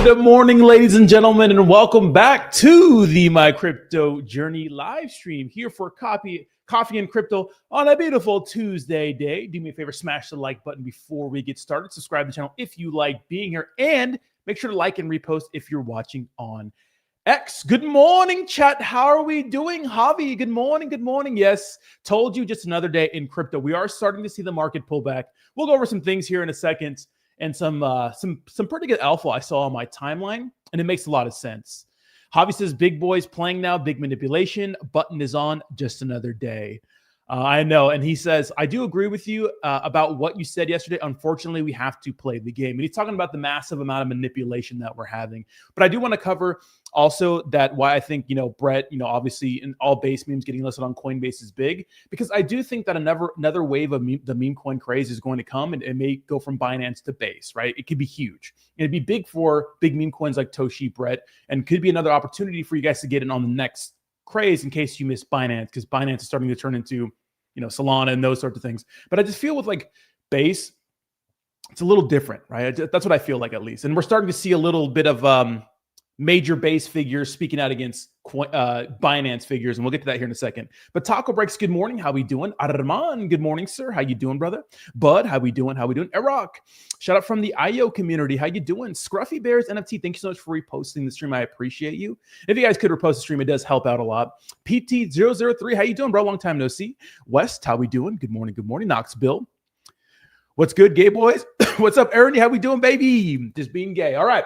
Good morning, ladies and gentlemen, and welcome back to the My Crypto Journey live stream here for Coffee and Crypto on a beautiful Tuesday day. Do me a favor, smash the like button before we get started. Subscribe to the channel if you like being here, and make sure to like and repost if you're watching on X. Good morning, chat. How are we doing? Javi, good morning. Good morning. Yes, told you, just another day in crypto. We are starting to see the market pull back. We'll go over some things here in a second, and some pretty good alpha I saw on my timeline, and it makes a lot of sense. Javi says, big boys playing now, big manipulation, button is on, just another day. I know, and he says, I do agree with you about what you said yesterday. Unfortunately, we have to play the game. And he's talking about the massive amount of manipulation that we're having. But I do want to cover also that why I think, Brett, obviously in all base memes getting listed on Coinbase is big, because I do think that another wave of the meme coin craze is going to come, and it may go from Binance to base, right? It could be huge. It'd be big for big meme coins like Toshi, Brett, and could be another opportunity for you guys to get in on the next craze in case you miss Binance, because Binance is starting to turn into, Solana and those sorts of things. But I just feel with like base, it's a little different, right? That's what I feel like, at least. And we're starting to see a little bit of major base figures speaking out against Binance figures, and we'll get to that here in a second. But Taco Breaks, good morning. How we doing? Arman, good morning, sir. How you doing, brother? Bud, how we doing? How we doing? Iraq, shout out from the IO community. How you doing? Scruffy Bears NFT, thank you so much for reposting the stream. I appreciate you. If you guys could repost the stream, it does help out a lot. PT003, how you doing, bro? Long time no see. West, how we doing? Good morning. Good morning. Knox Bill, what's good, gay boys? What's up, Aaron? How we doing, baby? Just being gay. All right.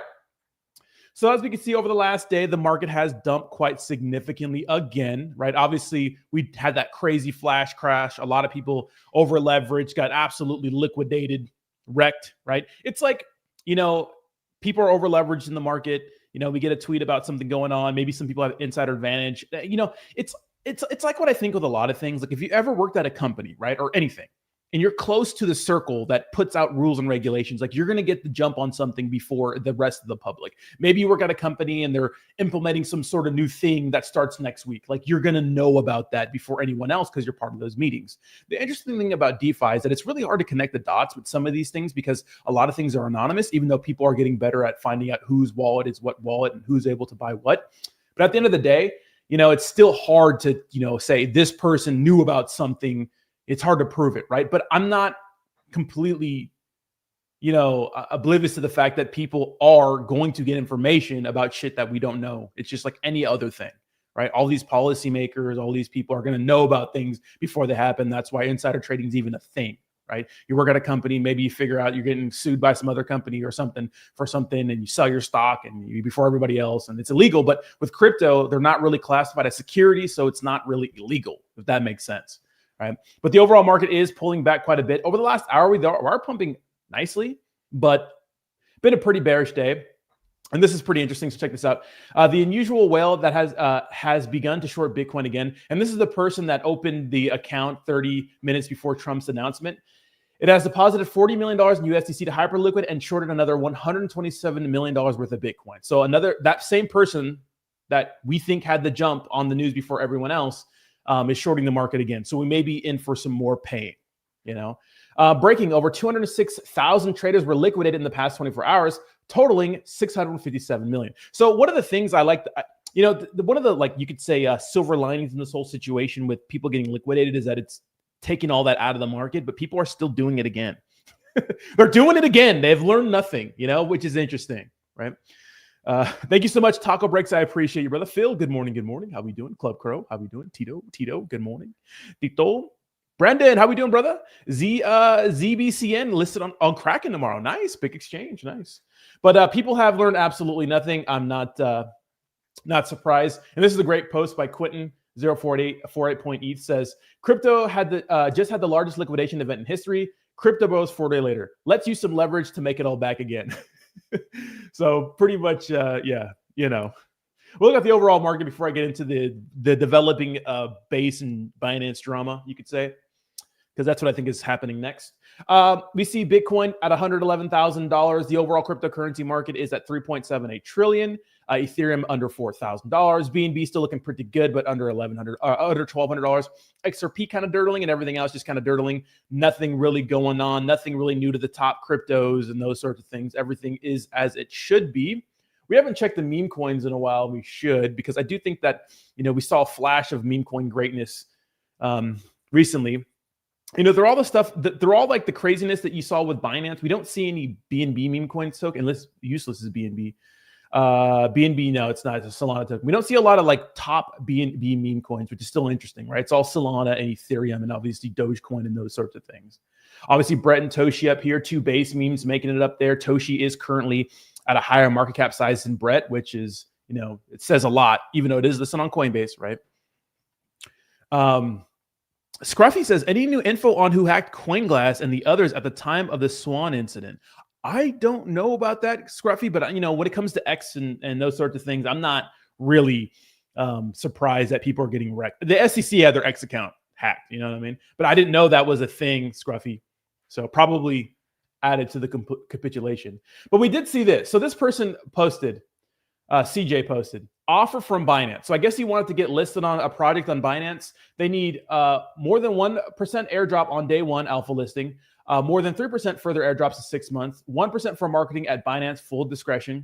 So as we can see over the last day, the market has dumped quite significantly again, right? Obviously, we had that crazy flash crash. A lot of people over leveraged, got absolutely liquidated, wrecked, right? It's like, people are over leveraged in the market. We get a tweet about something going on. Maybe some people have insider advantage. It's like what I think with a lot of things. Like if you ever worked at a company, right, or anything, and you're close to the circle that puts out rules and regulations, like you're going to get the jump on something before the rest of the public. Maybe you work at a company and they're implementing some sort of new thing that starts next week. Like you're going to know about that before anyone else because you're part of those meetings. The interesting thing about DeFi is that it's really hard to connect the dots with some of these things because a lot of things are anonymous, even though people are getting better at finding out whose wallet is what wallet and who's able to buy what. But at the end of the day, it's still hard to, say this person knew about something. It's hard to prove it, right? But I'm not completely, oblivious to the fact that people are going to get information about shit that we don't know. It's just like any other thing, right? All these policymakers, all these people are going to know about things before they happen. That's why insider trading is even a thing, right? You work at a company, maybe you figure out you're getting sued by some other company or something for something, and you sell your stock and you before everybody else, and it's illegal. But with crypto, they're not really classified as security, so it's not really illegal, if that makes sense. Right. But the overall market is pulling back quite a bit. Over the last hour, we are pumping nicely, but been a pretty bearish day. And this is pretty interesting, so check this out. The unusual whale that has begun to short Bitcoin again. And this is the person that opened the account 30 minutes before Trump's announcement. It has deposited $40 million in USDC to Hyperliquid and shorted another $127 million worth of Bitcoin. So that same person that we think had the jump on the news before everyone else is shorting the market again. So we may be in for some more pain, Breaking, over 206,000 traders were liquidated in the past 24 hours, totaling 657 million. So one of the things I like, one of the, you could say silver linings in this whole situation with people getting liquidated is that it's taking all that out of the market, but people are still doing it again. They're doing it again. They've learned nothing, which is interesting, right? Thank you so much, Taco Breaks. I appreciate you, brother. Phil, good morning. Good morning. How we doing? Club Crow, how we doing? Tito, good morning. Tito, Brandon, how we doing, brother? ZBCN listed on Kraken tomorrow. Nice, big exchange, nice. But people have learned absolutely nothing. I'm not surprised. And this is a great post by Quentin 048.ETH says crypto just had the largest liquidation event in history. Crypto bros 4 days later. Let's use some leverage to make it all back again. So pretty much, yeah, We'll look at the overall market before I get into the developing base and Binance drama, you could say, because that's what I think is happening next. We see Bitcoin at $111,000. The overall cryptocurrency market is at 3.78 trillion. Ethereum under $4,000. BNB still looking pretty good, but under $1,200. XRP kind of dirtling, and everything else just kind of dirtling. Nothing really going on. Nothing really new to the top cryptos and those sorts of things. Everything is as it should be. We haven't checked the meme coins in a while. We should, because I do think that, we saw a flash of meme coin greatness recently. They're all the stuff that they're all like the craziness that you saw with Binance. We don't see any BNB meme coins token, unless useless is BNB. BNB, no, it's not. It's a Solana token. We don't see a lot of like top BNB meme coins, which is still interesting, right? It's all Solana and Ethereum and obviously Dogecoin and those sorts of things. Obviously, Brett and Toshi up here, two base memes making it up there. Toshi is currently at a higher market cap size than Brett, which is, it says a lot, even though it is listed on Coinbase, right? Scruffy says, any new info on who hacked CoinGlass and the others at the time of the Swan incident? I don't know about that, Scruffy, but when it comes to X and those sorts of things, I'm not really surprised that people are getting wrecked. The SEC had their X account hacked, you know what I mean? But I didn't know that was a thing, Scruffy. So probably added to the capitulation. But we did see this. So this person posted, CJ posted, offer from Binance. So I guess he wanted to get listed on a project on Binance. They need more than 1% airdrop on day one alpha listing, more than 3% further airdrops in 6 months, 1% for marketing at Binance, full discretion,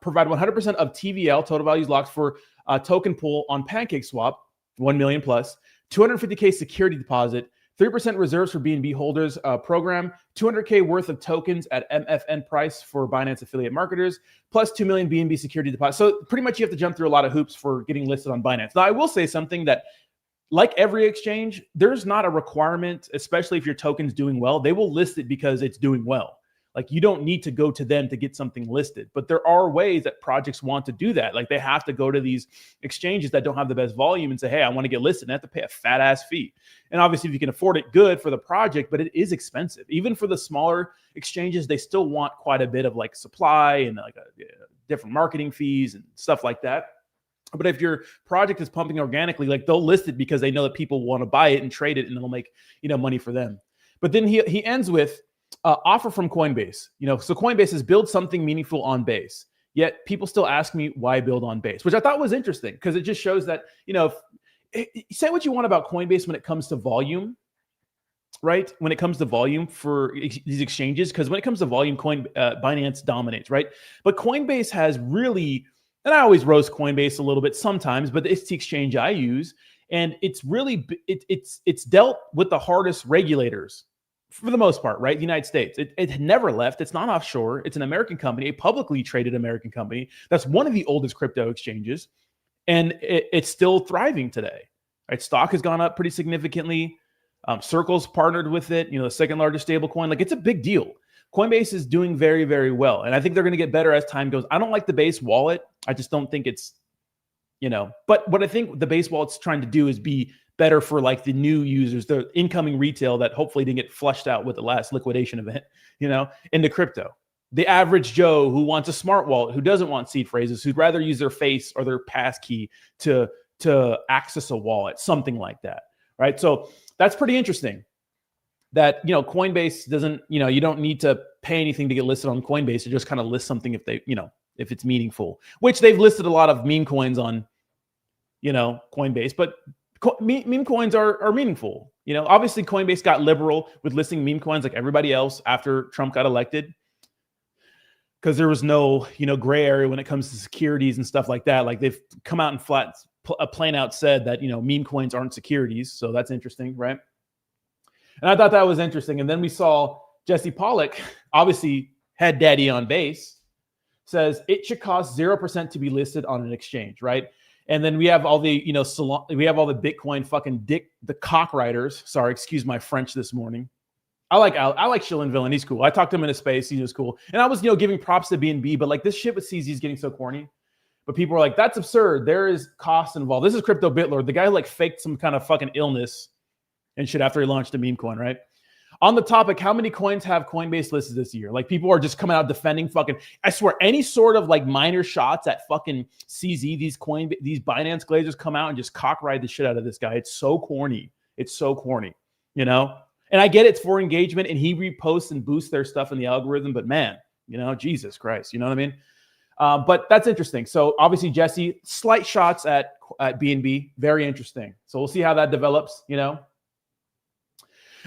provide 100% of TVL, total values locked for token pool on PancakeSwap, 1 million plus, 250K security deposit, 3% reserves for BNB holders program, 200K worth of tokens at MFN price for Binance affiliate marketers, plus 2 million BNB security deposit. So pretty much you have to jump through a lot of hoops for getting listed on Binance. Now, I will say something that, like every exchange, there's not a requirement, especially if your token's doing well. They will list it because it's doing well. Like, you don't need to go to them to get something listed, but there are ways that projects want to do that. Like, they have to go to these exchanges that don't have the best volume and say, hey, I want to get listed, and they have to pay a fat ass fee. And obviously, if you can afford it, good for the project, but it is expensive. Even for the smaller exchanges, they still want quite a bit of like supply and like different marketing fees and stuff like that. But if your project is pumping organically, like, they'll list it because they know that people want to buy it and trade it, and it'll make, money for them. But then he ends with, offer from Coinbase. So Coinbase has built something meaningful on Base. Yet people still ask me why build on Base, which I thought was interesting because it just shows that, say what you want about Coinbase when it comes to volume, right? When it comes to volume for these exchanges, because when it comes to volume, Binance dominates, right? But Coinbase has really, and I always roast Coinbase a little bit sometimes, but it's the exchange I use, and it's really it's dealt with the hardest regulators. For the most part, right? The United States. It never left. It's not offshore. It's an American company, a publicly traded American company. That's one of the oldest crypto exchanges. And it's still thriving today. Right? Stock has gone up pretty significantly. Circle's partnered with it, the second largest stable coin. Like, it's a big deal. Coinbase is doing very, very well. And I think they're going to get better as time goes. I don't like the Base wallet. I just don't think it's, but what I think the Base wallet's trying to do is be better for like the new users, the incoming retail that hopefully didn't get flushed out with the last liquidation event, into crypto. The average Joe who wants a smart wallet, who doesn't want seed phrases, who'd rather use their face or their pass key to access a wallet, something like that, right? So that's pretty interesting that, Coinbase doesn't, you don't need to pay anything to get listed on Coinbase to just kind of list something if they, if it's meaningful, which they've listed a lot of meme coins on, Coinbase, but meme coins are meaningful. Obviously Coinbase got liberal with listing meme coins like everybody else after Trump got elected, because there was no, gray area when it comes to securities and stuff like that. Like, they've come out and plain out said that, meme coins aren't securities. So that's interesting, right? And I thought that was interesting. And then we saw Jesse Pollock, obviously head daddy on Base, says it should cost 0% to be listed on an exchange, right? And then we have all the, we have all the Bitcoin fucking the cock riders. Sorry, excuse my French this morning. I like Schillenville, he's cool. I talked to him in a space. He was cool. And I was, giving props to BNB, but like, this shit with CZ is getting so corny. But people are like, that's absurd. There is cost involved. This is Crypto BitLord. The guy who like faked some kind of fucking illness and shit after he launched a meme coin, right? On the topic, how many coins have Coinbase listed this year? Like, people are just coming out defending fucking, I swear, any sort of like minor shots at fucking CZ, these Binance glazers come out and just cock ride the shit out of this guy. It's so corny. It's so corny, And I get it's for engagement and he reposts and boosts their stuff in the algorithm, but man, Jesus Christ, you know what I mean? But that's interesting. So obviously, Jesse, slight shots at BNB, very interesting. So we'll see how that develops,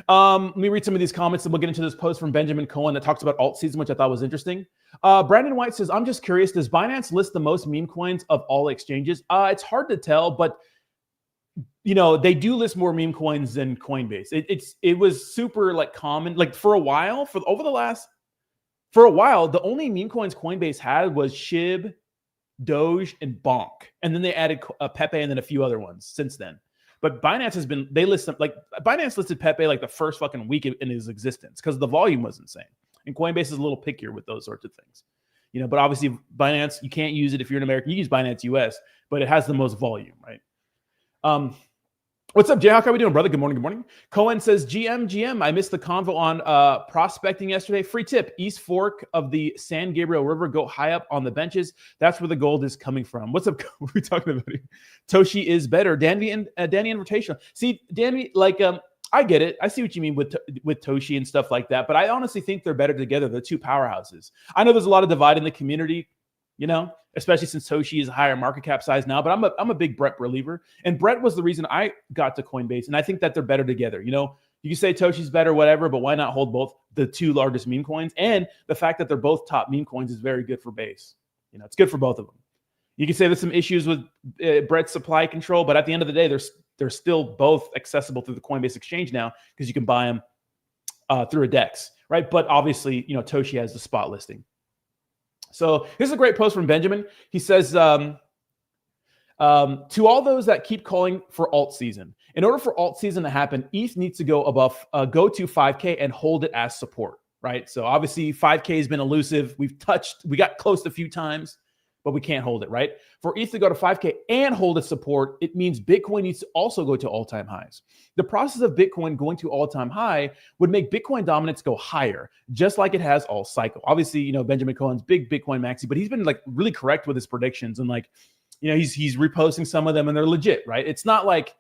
Let me read some of these comments and we'll get into this post from Benjamin Cohen that talks about alt season, which I thought was interesting. Brandon White says, I'm just curious, does Binance list the most meme coins of all exchanges? It's hard to tell, but they do list more meme coins than Coinbase. It was super like common, like for a while, the only meme coins Coinbase had was SHIB, Doge, and Bonk. And then they added Pepe and then a few other ones since then. But Binance Binance listed Pepe like the first fucking week in his existence because the volume was insane. And Coinbase is a little pickier with those sorts of things. But obviously Binance, you can't use it if you're an American. You use Binance US, but it has the most volume, right? What's up, Jayhawk? How we doing, brother? Good morning. Good morning. Cohen says, GM, I missed the convo on prospecting yesterday. Free tip, East Fork of the San Gabriel River, go high up on the benches. That's where the gold is coming from. What's up? What are we talking about here? Toshi is better. Danny Invitational. See, Danny, I get it. I see what you mean with Toshi and stuff like that, but I honestly think they're better together. They're two powerhouses. I know there's a lot of divide in the community, especially since Toshi is a higher market cap size now, but I'm a big Brett believer. And Brett was the reason I got to Coinbase. And I think that they're better together. You can say Toshi's better, whatever, but why not hold both the two largest meme coins? And the fact that they're both top meme coins is very good for Base. It's good for both of them. You can say there's some issues with Brett's supply control, but at the end of the day, they're still both accessible through the Coinbase exchange now because you can buy them through a DEX, right? But obviously, Toshi has the spot listing. So here's a great post from Benjamin. He says, to all those that keep calling for alt season, in order for alt season to happen, ETH needs to go to 5K and hold it as support, right? So obviously 5K has been elusive. We got close a few times, but we can't hold it, right? For ETH to go to 5K and hold its support, it means Bitcoin needs to also go to all-time highs. The process of Bitcoin going to all-time high would make Bitcoin dominance go higher, just like it has all cycle. Obviously, Benjamin Cohen's big Bitcoin maxi, but he's been really correct with his predictions and he's reposting some of them and they're legit, right? It's not like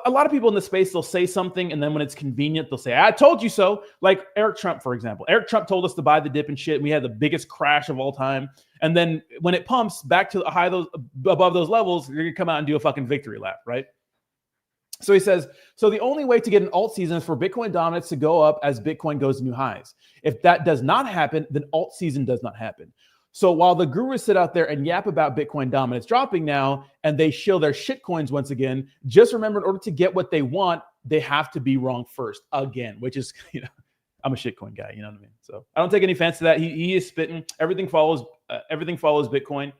a lot of people in the space, they'll say something and then when it's convenient, they'll say, I told you so. Like Eric Trump, for example. Eric Trump told us to buy the dip and shit. And we had the biggest crash of all time. And then when it pumps back to above those levels, you're going to come out and do a fucking victory lap, right? So he says, so the only way to get an alt season is for Bitcoin dominance to go up as Bitcoin goes to new highs. If that does not happen, then alt season does not happen. So while the gurus sit out there and yap about Bitcoin dominance dropping now, and they shill their shit coins once again, just remember in order to get what they want, they have to be wrong first again, which is, I'm a shitcoin guy, you know what I mean? So I don't take any offense to that. He is spitting. Everything follows Bitcoin,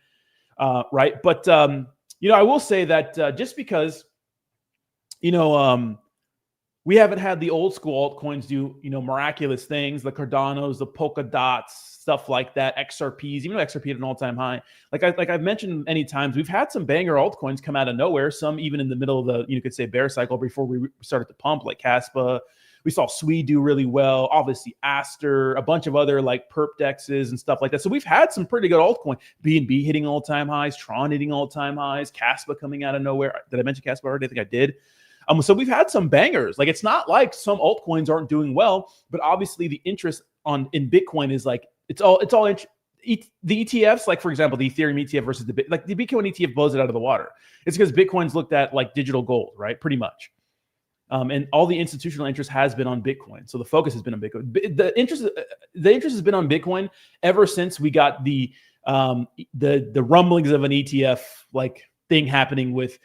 right? But, I will say that just because, we haven't had the old school altcoins do, miraculous things, the Cardanos, the Polka Dots, stuff like that, XRPs, even though XRP at an all-time high. Like I've mentioned many times, we've had some banger altcoins come out of nowhere, some even in the middle of the, you could say, bear cycle before we started to pump, like Caspa. We saw Swede do really well, obviously Aster, a bunch of other like perp dexes and stuff like that. So we've had some pretty good altcoin. BNB hitting all-time highs, Tron hitting all-time highs, Caspa coming out of nowhere. Did I mention Caspa already? I think I did. So we've had some bangers. Like it's not like some altcoins aren't doing well, but obviously the interest in Bitcoin is like it's all the ETFs. Like for example, the Ethereum ETF versus the Bitcoin ETF blows it out of the water. It's because Bitcoin's looked at like digital gold, right? Pretty much, and all the institutional interest has been on Bitcoin. So the focus has been on Bitcoin. The interest has been on Bitcoin ever since we got the rumblings of an ETF like thing happening with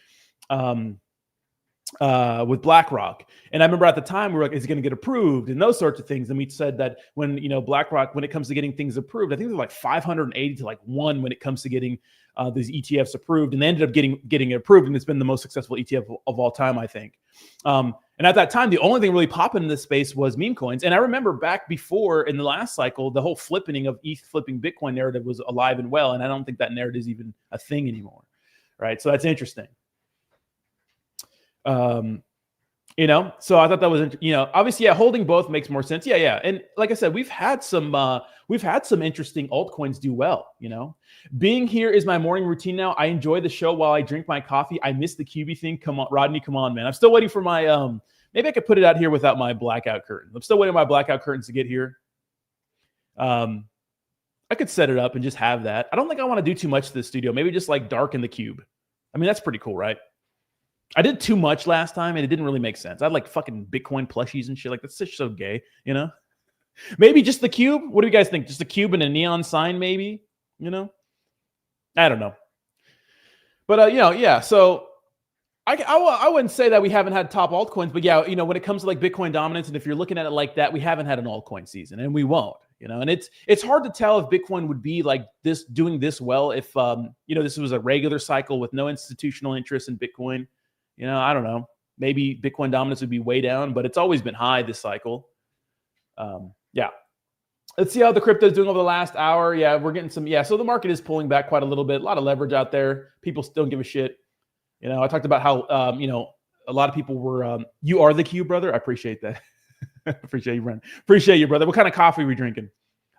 BlackRock. And I remember at the time we were like, is it going to get approved and those sorts of things. And we said that when, BlackRock, when it comes to getting things approved, I think they're like 580 to like 1 when it comes to getting these ETFs approved. And they ended up getting it approved. And it's been the most successful ETF of all time, I think. And at that time, the only thing really popping in this space was meme coins. And I remember back before in the last cycle, the whole flipping of ETH flipping Bitcoin narrative was alive and well. And I don't think that narrative is even a thing anymore. Right. So that's interesting. So I thought that was, obviously, holding both makes more sense. Yeah. And like I said, we've had some interesting altcoins do well, Being here is my morning routine now. I enjoy the show while I drink my coffee. I miss the QB thing. Come on, Rodney, come on, man. I'm still waiting for my, maybe I could put it out here without my blackout curtain. I'm still waiting for my blackout curtains to get here. I could set it up and just have that. I don't think I want to do too much to the studio. Maybe just like darken the cube. I mean, that's pretty cool, right? I did too much last time, and it didn't really make sense. I had like fucking Bitcoin plushies and shit. Like that's just so gay, you know? Maybe just the cube. What do you guys think? Just a cube and a neon sign, maybe? You know? I don't know. But yeah. So I wouldn't say that we haven't had top altcoins, but yeah, when it comes to like Bitcoin dominance, and if you're looking at it like that, we haven't had an altcoin season, and we won't. And it's hard to tell if Bitcoin would be like this, doing this well, if this was a regular cycle with no institutional interest in Bitcoin. I don't know. Maybe Bitcoin dominance would be way down, but it's always been high this cycle. Yeah. Let's see how the crypto is doing over the last hour. Yeah, we're getting some. Yeah, so the market is pulling back quite a little bit. A lot of leverage out there. People still don't give a shit. I talked about how a lot of people were. You are the Q, brother. I appreciate that. Appreciate you, Ren. Appreciate you, brother. What kind of coffee are we drinking?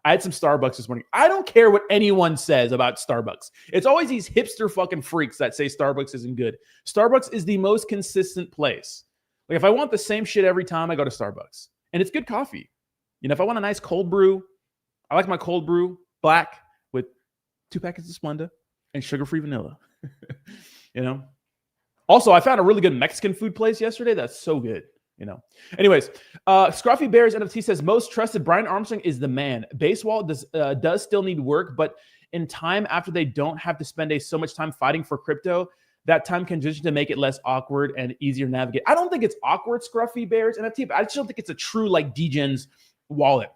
I had some Starbucks this morning. I don't care what anyone says about Starbucks. It's always these hipster fucking freaks that say Starbucks isn't good. Starbucks is the most consistent place. Like if I want the same shit every time, I go to Starbucks, and it's good coffee. If I want a nice cold brew, I like my cold brew black with 2 packets of Splenda and sugar-free vanilla. Also, I found a really good Mexican food place yesterday. That's so good. Anyways, Scruffy Bears NFT says most trusted Brian Armstrong is the man. Base wallet does still need work, but in time after they don't have to spend so much time fighting for crypto, that time can transition to make it less awkward and easier to navigate. I don't think it's awkward, Scruffy Bears NFT, but I just don't think it's a true like degens wallet.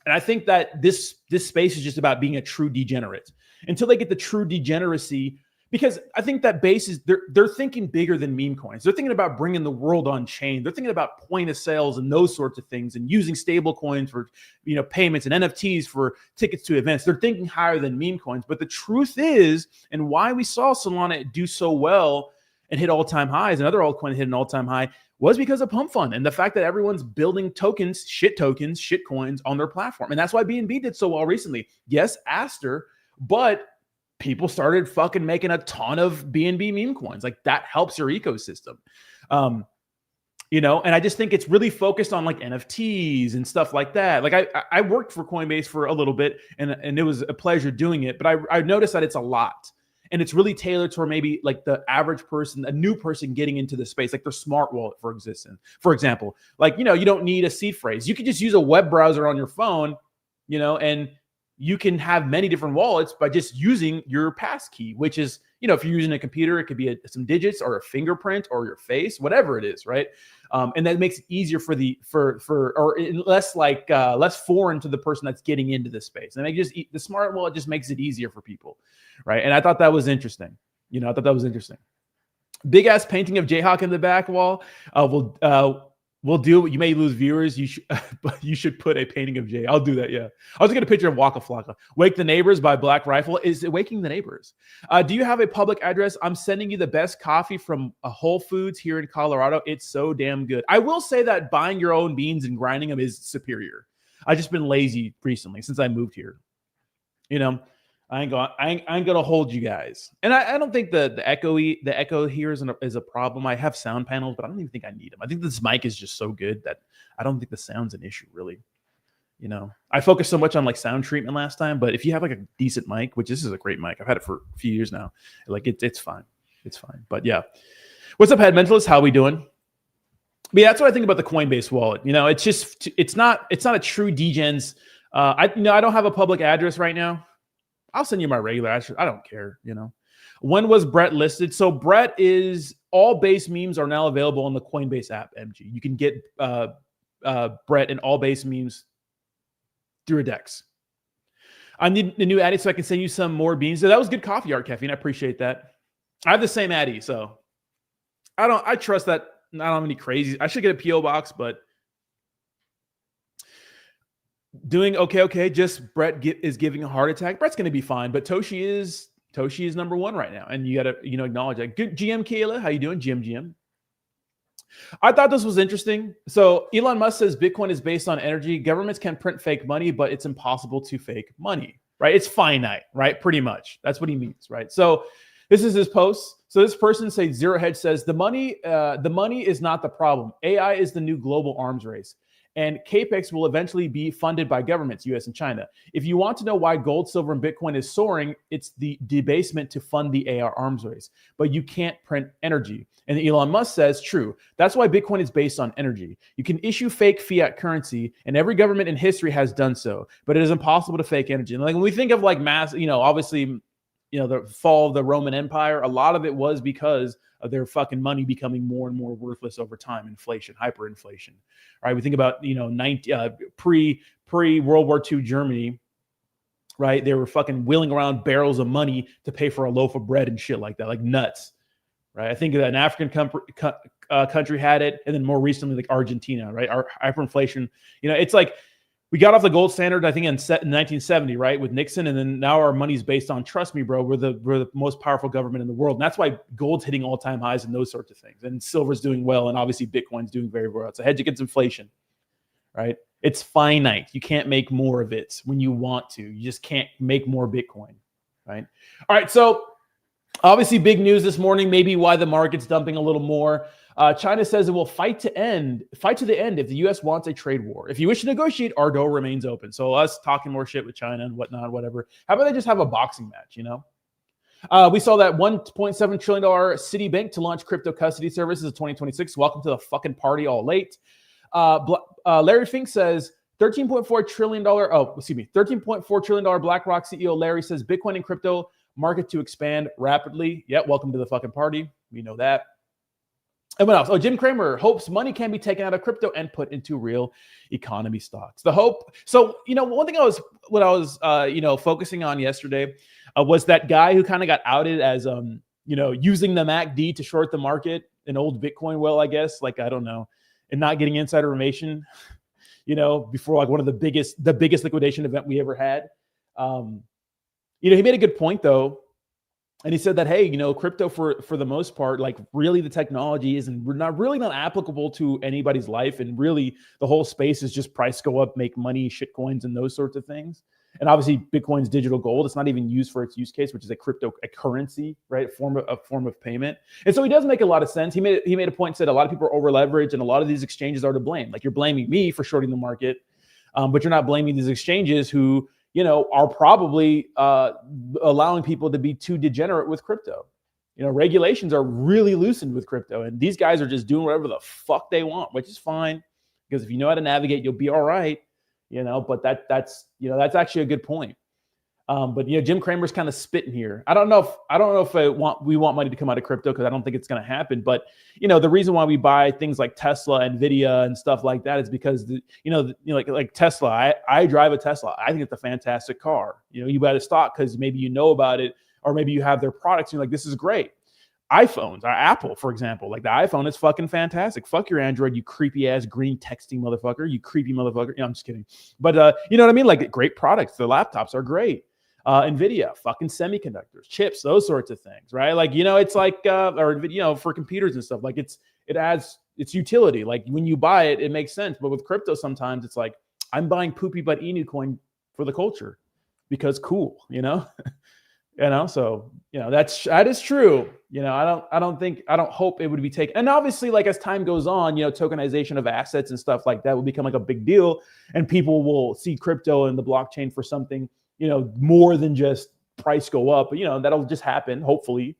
And I think that this space is just about being a true degenerate until they get the true degeneracy. Because I think that Base is they're thinking bigger than meme coins. They're thinking about bringing the world on chain. They're thinking about point of sales and those sorts of things, and using stable coins for payments and NFTs for tickets to events. They're thinking higher than meme coins. But the truth is, and why we saw Solana do so well and hit all-time highs, and other altcoins hit an all-time high, was because of pump fund and the fact that everyone's building tokens, shit coins on their platform. And that's why BNB did so well recently. Yes, Aster, but people started fucking making a ton of BNB meme coins. Like that helps your ecosystem. And I just think it's really focused on like NFTs and stuff like that. Like I worked for Coinbase for a little bit and it was a pleasure doing it, but I noticed that it's a lot. And it's really tailored to maybe like the average person, a new person getting into the space, like their smart wallet, for example. Like, you don't need a seed phrase. You could just use a web browser on your phone, and you can have many different wallets by just using your pass key, which is, if you're using a computer, it could be some digits or a fingerprint or your face, whatever it is, right? And that makes it easier or less foreign to the person that's getting into this space. And the smart wallet just makes it easier for people, right? And I thought that was interesting. Big ass painting of Jayhawk in the back wall. We'll do. You may lose viewers. But you should put a painting of Jay. I'll do that. Yeah, I'll just get a picture of Waka Flocka. Wake the Neighbors by Black Rifle. Is it Waking the Neighbors? Do you have a public address? I'm sending you the best coffee from a Whole Foods here in Colorado. It's so damn good. I will say that buying your own beans and grinding them is superior. I've just been lazy recently since I moved here. I ain't gonna hold you guys. And I don't think the echo here is a problem. I have sound panels, but I don't even think I need them. I think this mic is just so good that I don't think the sound's an issue, really. I focused so much on like sound treatment last time, but if you have like a decent mic, which this is a great mic, I've had it for a few years now. Like it's fine. It's fine. But yeah. What's up, Head Mentalist? How we doing? But yeah, that's what I think about the Coinbase wallet. It's not a true degens. I don't have a public address right now. I'll send you my regular address. I don't care, When was Brett listed? So Brett all base memes are now available on the Coinbase app, MG. You can get Brett and all base memes through a DEX. I need the new Addy so I can send you some more beans. So that was good coffee art, Caffeine. I appreciate that. I have the same Addy, so I trust that. I don't have any crazy. I should get a PO box, but doing okay. Just Brett is giving a heart attack. Brett's going to be fine, but Toshi is number one right now, and you got to acknowledge that. Good GM Kayla, how you doing, GM? I thought this was interesting. So Elon Musk says Bitcoin is based on energy. Governments can print fake money, but it's impossible to fake money, right? It's finite, right? Pretty much. That's what he means, right? So this is his post. So this person say Zero Hedge says the money is not the problem. AI is the new global arms race. and capex will eventually be funded by governments, US and China. If you want to know why gold, silver, and Bitcoin is soaring, it's the debasement to fund the AR arms race. But you can't print energy. And Elon Musk says, true. That's why Bitcoin is based on energy. You can issue fake fiat currency, and every government in history has done so. But it is impossible to fake energy. And like when we think of like mass, obviously, the fall of the Roman Empire, a lot of it was because of their fucking money becoming more and more worthless over time, inflation, hyperinflation. Right? We think about pre World War II Germany, right? They were fucking wheeling around barrels of money to pay for a loaf of bread and shit like that, like nuts. Right? I think that an African country had it, and then more recently, like Argentina, right? Our hyperinflation. It's like we got off the gold standard, I think, in 1970, right, with Nixon, and then now our money's based on, trust me, bro, we're the most powerful government in the world, and that's why gold's hitting all-time highs and those sorts of things, and silver's doing well, and obviously Bitcoin's doing very well. It's a hedge against inflation, right? It's finite. You can't make more of it when you want to. You just can't make more Bitcoin, right? All right, so obviously big news this morning, maybe why the market's dumping a little more. China says it will fight to the end if the U.S. wants a trade war. If you wish to negotiate, our door remains open. So us talking more shit with China and whatnot, whatever. How about they just have a boxing match, We saw that $1.7 trillion Citibank to launch crypto custody services in 2026. Welcome to the fucking party all late. Larry Fink says $13.4 trillion BlackRock CEO Larry says Bitcoin and crypto market to expand rapidly. Yeah, welcome to the fucking party. We know that. And what else? Oh, Jim Cramer hopes money can be taken out of crypto and put into real economy stocks. The hope. So, one thing I was focusing on yesterday was that guy who kind of got outed as, using the MACD to short the market, an old Bitcoin whale, I guess. Like, I don't know, and not getting insider information, before like one of the biggest liquidation event we ever had. He made a good point though. And he said that, hey, crypto for the most part, like really the technology isn't not applicable to anybody's life. And really the whole space is just price go up, make money, shit coins and those sorts of things. And obviously Bitcoin's digital gold. It's not even used for its use case, which is a currency, right? A form of payment. And so he does make a lot of sense. He made a point, said a lot of people are over leveraged and a lot of these exchanges are to blame. Like you're blaming me for shorting the market, but you're not blaming these exchanges who, are probably allowing people to be too degenerate with crypto. Regulations are really loosened with crypto, and these guys are just doing whatever the fuck they want, which is fine because if you know how to navigate, you'll be all right. But that's actually a good point. But Jim Cramer's kind of spitting here. I don't know if we want money to come out of crypto because I don't think it's going to happen. But the reason why we buy things like Tesla, Nvidia, and stuff like that is because like Tesla. I drive a Tesla. I think it's a fantastic car. You buy the stock because maybe you know about it, or maybe you have their products. And you're like, this is great. iPhones, Apple, for example, like the iPhone is fucking fantastic. Fuck your Android, you creepy ass green texting motherfucker. You creepy motherfucker. I'm just kidding. But you know what I mean? Like great products. The laptops are great. Nvidia, fucking semiconductors, chips, those sorts of things, right? Like, it's like, for computers and stuff, like it adds its utility. Like when you buy it, it makes sense. But with crypto, sometimes it's like, I'm buying poopy but Inu coin for the culture because cool, so, that is true. I don't hope it would be taken. And obviously, like as time goes on, tokenization of assets and stuff like that will become like a big deal. And people will see crypto and the blockchain for something, more than just price go up, but that'll just happen. Hopefully,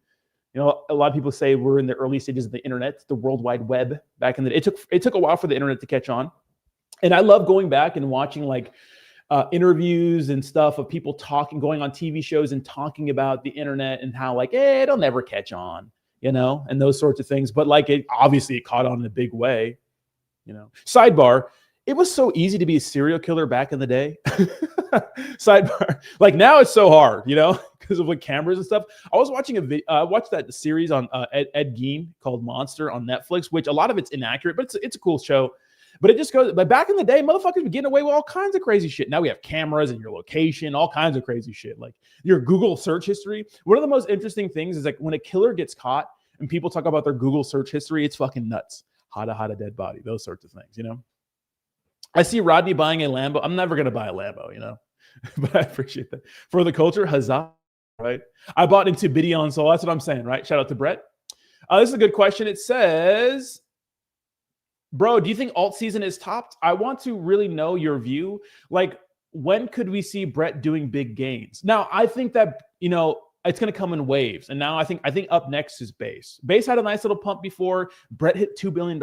a lot of people say we're in the early stages of the internet, the World Wide Web back in the day. It took a while for the internet to catch on. And I love going back and watching like interviews and stuff of people going on TV shows and talking about the internet and how like, it'll never catch on, and those sorts of things. But like it caught on in a big way, Sidebar. It was so easy to be a serial killer back in the day. Sidebar. Like now it's so hard, because of like cameras and stuff. I was watching I watched that series on Ed Gein called Monster on Netflix, which a lot of it's inaccurate, but it's a cool show. But it just goes, but back in the day, motherfuckers were getting away with all kinds of crazy shit. Now we have cameras and your location, all kinds of crazy shit. Like your Google search history. One of the most interesting things is like when a killer gets caught and people talk about their Google search history, it's fucking nuts. Hot a dead body, those sorts of things, I see Rodney buying a Lambo. I'm never going to buy a Lambo, but I appreciate that. For the culture, huzzah, right? I bought into Bidion, so that's what I'm saying, right? Shout out to Brett. This is a good question. It says, Bro, do you think alt season is topped? I want to really know your view. Like, when could we see Brett doing big gains? Now, I think that, it's going to come in waves. And now I think up next is Base. Base had a nice little pump before. Brett hit $2 billion.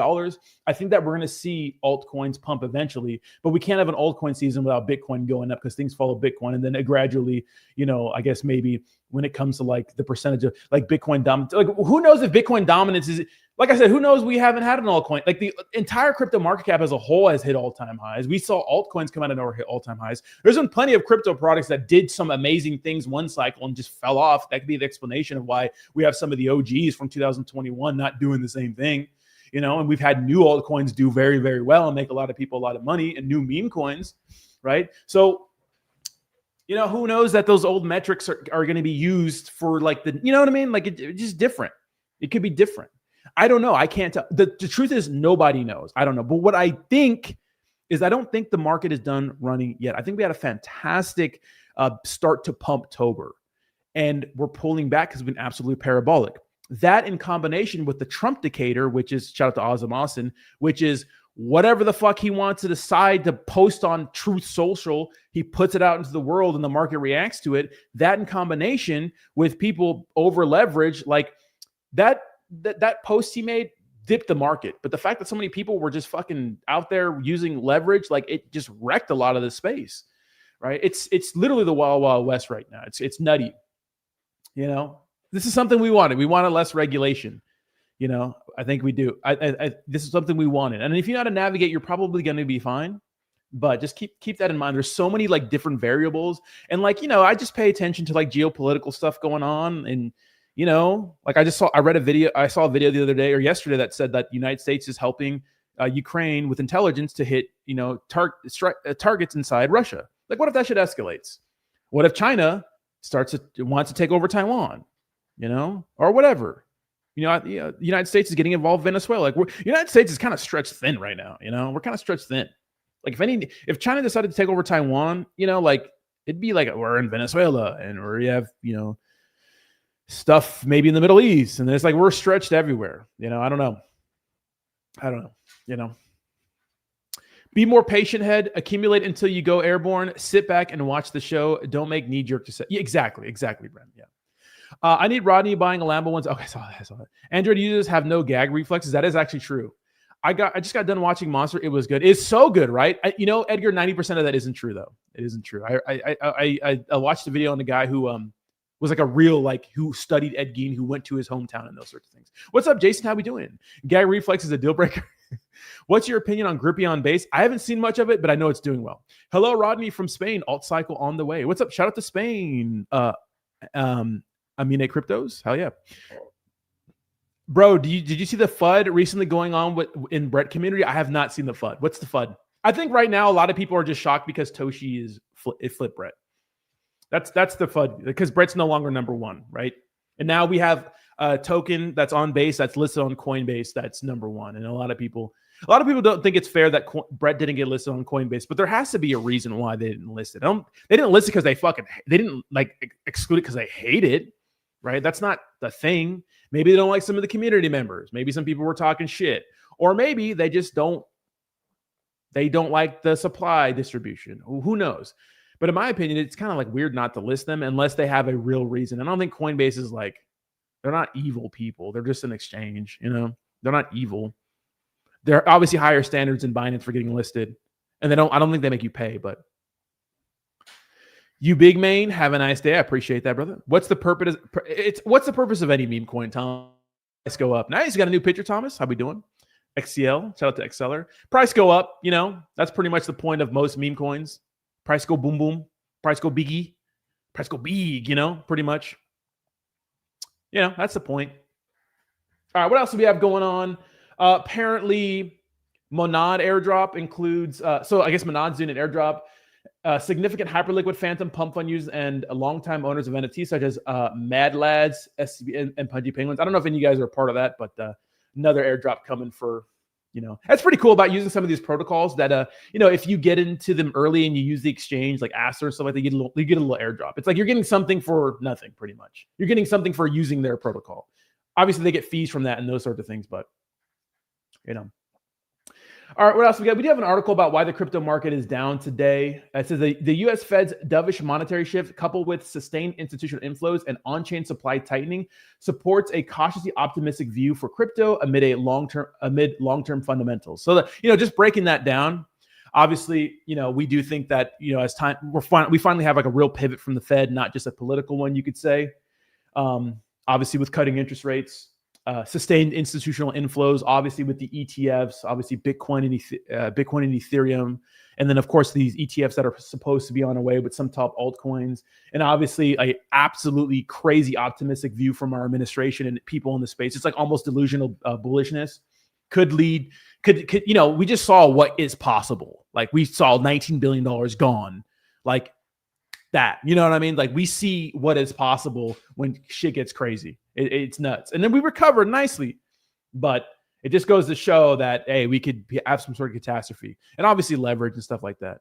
I think that we're going to see altcoins pump eventually, but we can't have an altcoin season without Bitcoin going up because things follow Bitcoin. And then it gradually, I guess maybe when it comes to like the percentage of like Bitcoin dominance, like who knows if Bitcoin dominance is, like I said, who knows? We haven't had an altcoin. Like the entire crypto market cap as a whole has hit all-time highs. We saw altcoins come out of nowhere hit all-time highs. There's been plenty of crypto products that did some amazing things one cycle and just fell off. That could be the explanation of why we have some of the OGs from 2021 not doing the same thing. And we've had new altcoins do very, very well and make a lot of people a lot of money, and new meme coins, right? So, who knows that those old metrics are going to be used for like the, you know what I mean? Like it's just different. It could be different. I don't know. I can't tell. The truth is nobody knows. I don't know. But what I think is I don't think the market is done running yet. I think we had a fantastic start to Pumptober, and we're pulling back because we've been absolutely parabolic. That in combination with the Trump Decatur, which is, shout out to Ozzy Austin, which is whatever the fuck he wants to decide to post on Truth Social, he puts it out into the world and the market reacts to it. That in combination with people over leverage, like that post he made dipped the market. But the fact that so many people were just fucking out there using leverage, like it just wrecked a lot of the space, right? It's literally the wild, wild west right now. It's nutty. This is something we wanted. We wanted less regulation. I think we do. This is something we wanted. And if you know how to navigate, you're probably going to be fine. But just keep that in mind. There's so many like different variables. And like, I just pay attention to like geopolitical stuff going on. And, like I saw a video the other day or yesterday that said that the United States is helping Ukraine with intelligence to hit, targets inside Russia. Like, what if that shit escalates? What if China wants to take over Taiwan, or whatever? The United States is getting involved in Venezuela. Like, the United States is kind of stretched thin right now. We're kind of stretched thin. Like, if China decided to take over Taiwan, like it'd be like we're in Venezuela and we have, stuff maybe in the Middle East, and it's like we're stretched everywhere. I don't know. Be more patient, head. Accumulate until you go airborne. Sit back and watch the show. Don't make knee-jerk decisions. Yeah, exactly, Brent. Yeah. I need Rodney buying a Lambo once. Okay, I saw that. Android users have no gag reflexes. That is actually true. I just got done watching Monster. It was good. It's so good, right? Edgar, 90% of that isn't true though. It isn't true. I watched a video on a guy who was like a real, like, who studied Ed Gein, who went to his hometown and those sorts of things. What's up, Jason? How we doing? Gag reflex is a deal breaker. What's your opinion on Grippy on base? I haven't seen much of it, but I know it's doing well. Hello, Rodney from Spain. Alt cycle on the way. What's up? Shout out to Spain. Amine Cryptos. Hell yeah. Bro, did you see the FUD recently going on in Brett community? I have not seen the FUD. What's the FUD? I think right now a lot of people are just shocked because Toshi is flip Brett. That's the FUD, because Brett's no longer number one, right? And now we have a token that's on base that's listed on Coinbase that's number one. And a lot of people don't think it's fair that Brett didn't get listed on Coinbase, but there has to be a reason why they didn't list it. They didn't list it because they didn't like exclude it because they hate it, right? That's not the thing. Maybe they don't like some of the community members. Maybe some people were talking shit, or maybe they just don't like the supply distribution. Who knows? But in my opinion, it's kind of like weird not to list them unless they have a real reason. And I don't think Coinbase is like, they're not evil people. They're just an exchange, They're not evil. They're obviously higher standards than Binance for getting listed. And I don't think they make you pay, but you big main, have a nice day. I appreciate that, brother. What's the purpose of any meme coin, Tom? Price go up. Nice. You got a new picture, Thomas. How we doing? XCL. Shout out to XLer. Price go up. That's pretty much the point of most meme coins. Price go boom, boom. Price go biggie. Price go big, pretty much. That's the point. All right, what else do we have going on? Apparently, Monad airdrop includes, so I guess Monad's doing an airdrop. Significant Hyperliquid Phantom pump fund users and longtime owners of NFTs such as Mad Lads, SCB, and Pudgy Penguins. I don't know if any of you guys are a part of that, but another airdrop coming for, that's pretty cool about using some of these protocols that, if you get into them early and you use the exchange like Aster and stuff like that, you get a little airdrop. It's like you're getting something for nothing, pretty much. You're getting something for using their protocol. Obviously, they get fees from that and those sorts of things, but, All right, what else we got? We do have an article about why the crypto market is down today. It says the U.S. Fed's dovish monetary shift, coupled with sustained institutional inflows and on-chain supply tightening, supports a cautiously optimistic view for crypto amid long-term fundamentals. So that, just breaking that down, obviously, we do think that as time we finally have like a real pivot from the Fed, not just a political one, you could say. Obviously, with cutting interest rates. Sustained institutional inflows, obviously with the ETFs, obviously Bitcoin and Ethereum, and then of course these ETFs that are supposed to be on their way with some top altcoins, and obviously a absolutely crazy optimistic view from our administration and people in the space. It's like almost delusional bullishness could we just saw what is possible. Like we saw $19 billion gone, like that. You know what I mean? Like we see what is possible when shit gets crazy. It's nuts. And then we recovered nicely, but it just goes to show that, hey, we could have some sort of catastrophe, and obviously leverage and stuff like that.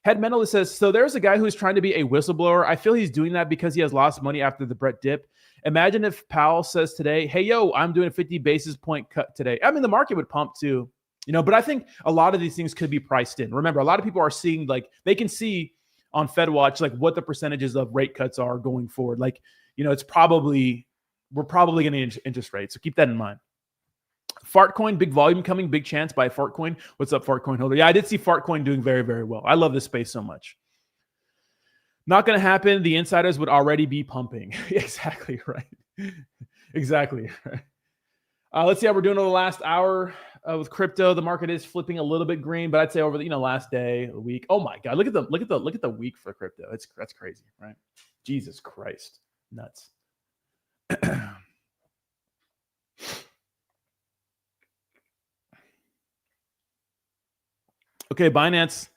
Head Mentalist says, so there's a guy who's trying to be a whistleblower. I feel he's doing that because he has lost money after the Brett dip. Imagine if Powell says today, hey, yo, I'm doing a 50 basis point cut today. I mean, the market would pump too, but I think a lot of these things could be priced in. Remember, a lot of people are seeing, like, they can see on FedWatch, like what the percentages of rate cuts are going forward. Like, we're probably going to interest rates. So keep that in mind. Fartcoin, big volume coming, big chance by Fartcoin. What's up, Fartcoin holder? Yeah, I did see Fartcoin doing very, very well. I love this space so much. Not going to happen. The insiders would already be pumping. Exactly right. Exactly right. Let's see how we're doing over the last hour with crypto. The market is flipping a little bit green, but I'd say over the last day, a week. Oh my God, look at the week for crypto. That's crazy, right? Jesus Christ, nuts. Okay, Binance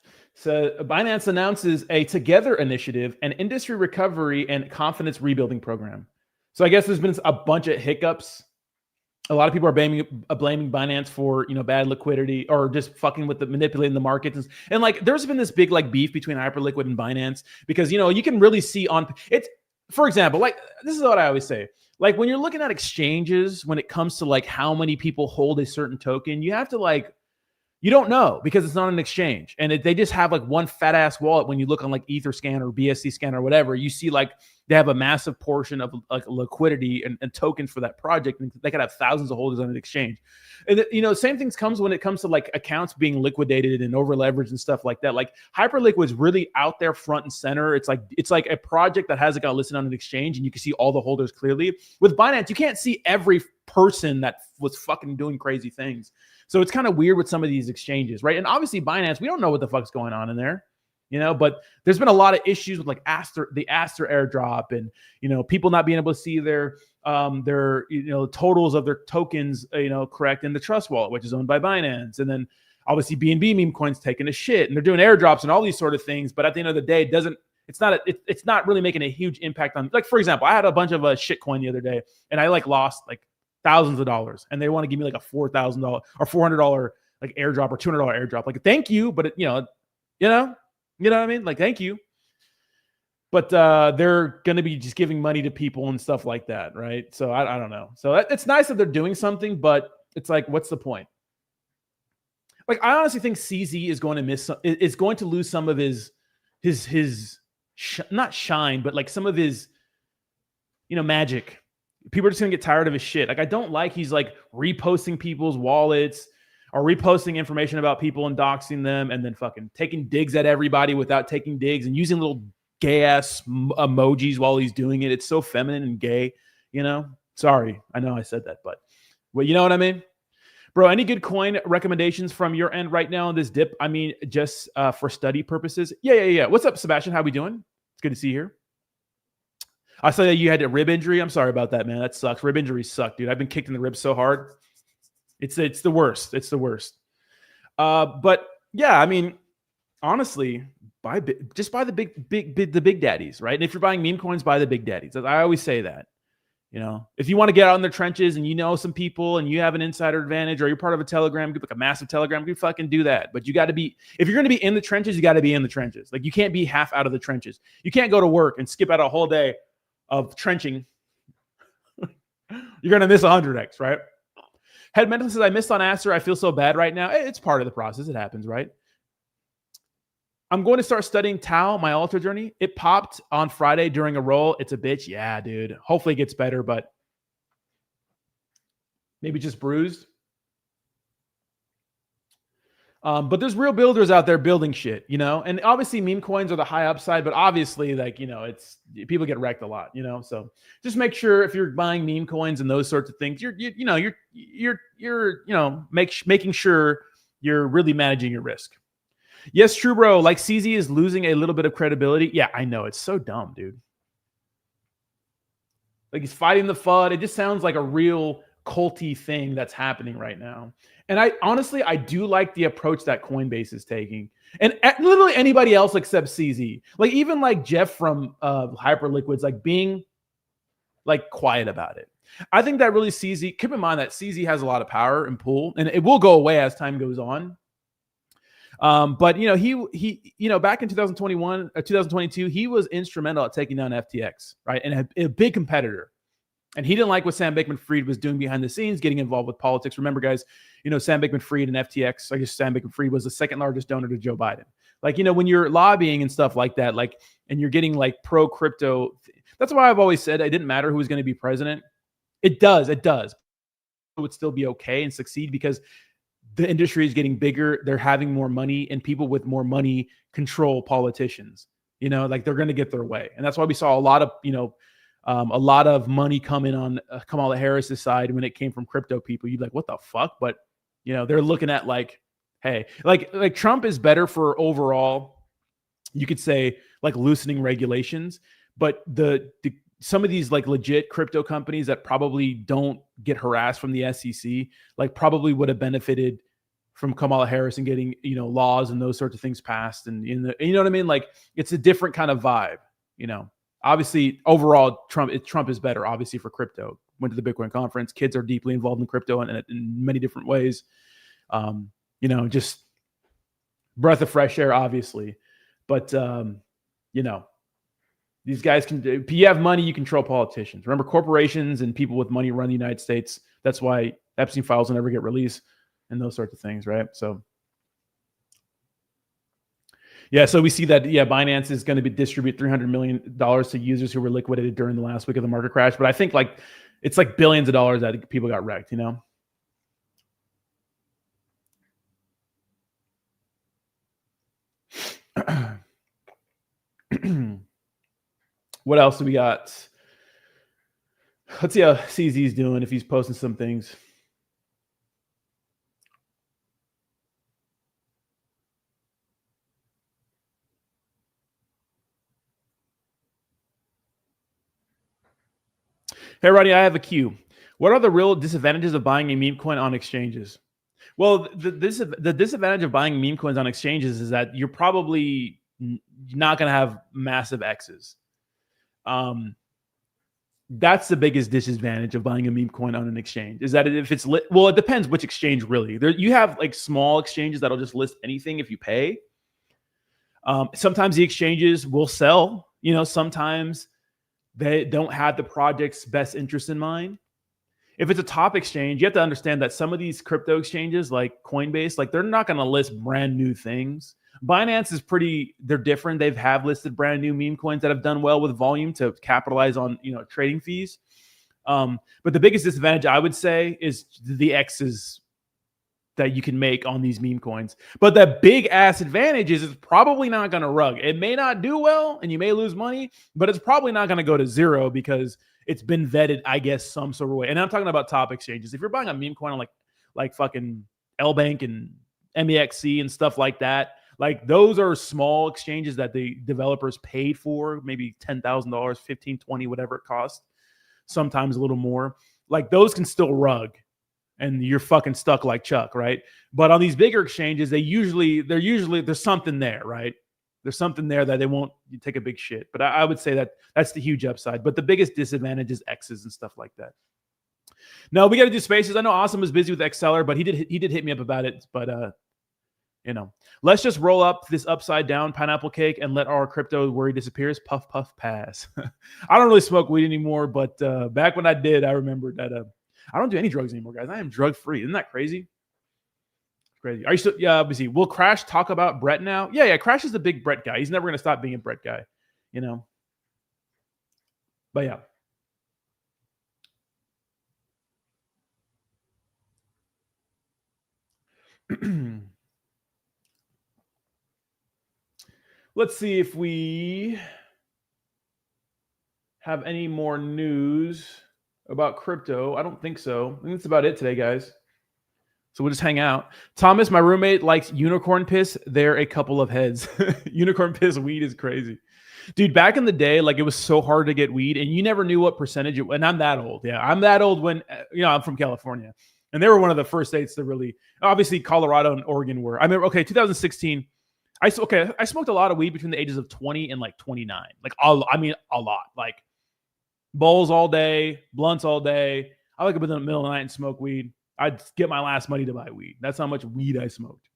announces a Together initiative, an industry recovery and confidence rebuilding program. So I guess there's been a bunch of hiccups. A lot of people are blaming Binance for bad liquidity or just fucking with manipulating the markets, and like there's been this big like beef between Hyperliquid and Binance because you can really see on it. For example, like this is what I always say. Like when you're looking at exchanges, when it comes to like how many people hold a certain token, you have to you don't know because it's not an exchange. And they just have like one fat ass wallet. When you look on like Etherscan or BSC scan or whatever, you see like they have a massive portion of like liquidity and tokens for that project. And they could have thousands of holders on an exchange. And same things comes when it comes to like accounts being liquidated and over leveraged and stuff like that. Like Hyperliquid is really out there front and center. It's like a project that has listed on an exchange and you can see all the holders clearly. With Binance, you can't see every person that was fucking doing crazy things. So it's kind of weird with some of these exchanges, right? And obviously Binance, we don't know what the fuck's going on in there, but there's been a lot of issues with like the Aster airdrop and, people not being able to see their totals of their tokens, correct in the Trust Wallet, which is owned by Binance. And then obviously BNB meme coins taking a shit and they're doing airdrops and all these sort of things. But at the end of the day, it's not really making a huge impact on, like, for example, I had a bunch of shit coin the other day and I lost thousands of dollars, and they want to give me like a $4,000 or $400 like airdrop or $200 airdrop. Like, thank you, but you know what I mean? Like, thank you, but they're going to be just giving money to people and stuff like that, right? So I don't know. So it's nice that they're doing something, but it's like, what's the point? Like, I honestly think CZ is going to lose some of his not shine, but like some of his magic. People are just gonna get tired of his shit. Like, I don't like he's like reposting people's wallets or reposting information about people and doxing them and then fucking taking digs at everybody without taking digs and using little gay ass emojis while he's doing it. It's so feminine and gay, Sorry, I know I said that, but well, you know what I mean? Bro, any good coin recommendations from your end right now on this dip? I mean, just for study purposes. Yeah. What's up, Sebastian? How we doing? It's good to see you here. I saw that you had a rib injury. I'm sorry about that, man. That sucks. Rib injuries suck, dude. I've been kicked in the ribs so hard. It's the worst. It's the worst. But yeah, I mean, honestly, buy the big daddies, right? And if you're buying meme coins, buy the big daddies. I always say that. If you want to get out in the trenches and some people and you have an insider advantage or you're part of a Telegram group, like a massive Telegram group, fucking do that. But you got to be, if you're going to be in the trenches, you got to be in the trenches. Like, you can't be half out of the trenches. You can't go to work and skip out a whole day of trenching. You're going to miss 100x, right? Head Mental says, I missed on Aster. I feel so bad right now. It's part of the process. It happens, right? I'm going to start studying Tau, my alter journey. It popped on Friday during a roll. It's a bitch. Yeah, dude. Hopefully it gets better, but maybe just bruised. But there's real builders out there building shit, you know, and obviously meme coins are the high upside, but obviously like, you know, it's people get wrecked a lot, you know, so just make sure if you're buying meme coins and those sorts of things, you're making sure you're really managing your risk. Yes, true, bro. Like CZ is losing a little bit of credibility. Yeah, I know. It's so dumb, dude. Like he's fighting the FUD. It just sounds like a real culty thing that's happening right now. And I honestly do like the approach that Coinbase is taking. And literally anybody else except CZ. Like even like Jeff from Hyperliquids, like being like quiet about it. I think that really CZ, keep in mind that CZ has a lot of power and pull, and it will go away as time goes on. But you know, he back in 2021, 2022, he was instrumental at taking down FTX, right? And a big competitor. And he didn't like what Sam Bankman-Fried was doing behind the scenes, getting involved with politics. Remember, guys, you know, Sam Bankman-Fried and FTX, I guess Sam Bankman-Fried was the second largest donor to Joe Biden. Like, you know, when you're lobbying and stuff like that, like, and you're getting like pro-crypto, that's why I've always said it didn't matter who was going to be president. It does. It would still be okay and succeed because the industry is getting bigger. They're having more money, and people with more money control politicians. You know, like they're going to get their way. And that's why we saw a lot of, you know, a lot of money come in on Kamala Harris's side when it came from crypto people. You'd be like, what the fuck? But, you know, they're looking at like, hey, like Trump is better for overall, you could say like loosening regulations, but some of these like legit crypto companies that probably don't get harassed from the SEC, like probably would have benefited from Kamala Harris and getting, you know, laws and those sorts of things passed. And you know what I mean? Like it's a different kind of vibe, you know. Obviously, overall, Trump is better, obviously, for crypto. Went to the Bitcoin conference. Kids are deeply involved in crypto in many different ways. You know, just breath of fresh air, obviously. But, you know, these guys if you have money, you control politicians. Remember, corporations and people with money run the United States. That's why Epstein files will never get released and those sorts of things, right? So, yeah, so we see that, yeah, Binance is going to distribute $300 million to users who were liquidated during the last week of the market crash. But I think like it's like billions of dollars that people got wrecked, you know? What else do we got? Let's see how CZ's doing, if he's posting some things. Hey, Rodney, I have a queue. What are the real disadvantages of buying a meme coin on exchanges? Well, the disadvantage of buying meme coins on exchanges is that you're probably not going to have massive X's. That's the biggest disadvantage of buying a meme coin on an exchange, is that if it's well, it depends which exchange really. You have like small exchanges that'll just list anything if you pay. Sometimes the exchanges will sell, you know, sometimes they don't have the project's best interest in mind. If it's a top exchange, you have to understand that some of these crypto exchanges like Coinbase, like they're not going to list brand new things. Binance is they're different. They have listed brand new meme coins that have done well with volume to capitalize on, you know, trading fees. But the biggest disadvantage I would say is the X's that you can make on these meme coins. But the big ass advantage is it's probably not going to rug. It may not do well and you may lose money, but it's probably not going to go to zero because it's been vetted, I guess, some sort of way. And I'm talking about top exchanges. If you're buying a meme coin on like fucking LBank and MEXC and stuff like that, like those are small exchanges that the developers paid for, maybe $10,000, $15, $20, whatever it costs, sometimes a little more. Like those can still rug. And you're fucking stuck like Chuck, right? But on these bigger exchanges, there's something there, right? There's something there that they won't take a big shit. But I would say that's the huge upside. But the biggest disadvantage is X's and stuff like that. No, we got to do spaces. I know Awesome was busy with Exceller, but he did hit me up about it. But you know, let's just roll up this upside down pineapple cake and let our crypto worry disappears. Puff, puff, pass. I don't really smoke weed anymore, but back when I did, I remember that. I don't do any drugs anymore, guys. I am drug free. Isn't that crazy? Crazy. Are you still? Yeah, obviously. Will Crash talk about Brett now? Yeah. Crash is the big Brett guy. He's never gonna stop being a Brett guy, you know. But yeah. Let's see if we have any more news about crypto. I don't think so. I think that's about it today, guys. So we'll just hang out. Thomas, my roommate, likes unicorn piss. They're a couple of heads. Unicorn piss weed is crazy. Dude, back in the day, like it was so hard to get weed and you never knew what percentage it, and I'm that old. Yeah, I'm that old when, I'm from California. And they were one of the first states to really, obviously Colorado and Oregon were. I remember, 2016, I smoked a lot of weed between the ages of 20 and like 29. Like, a lot. Like bowls all day, blunts all day. I wake up in the middle of the night and smoke weed. I'd get my last money to buy weed. That's how much weed I smoked.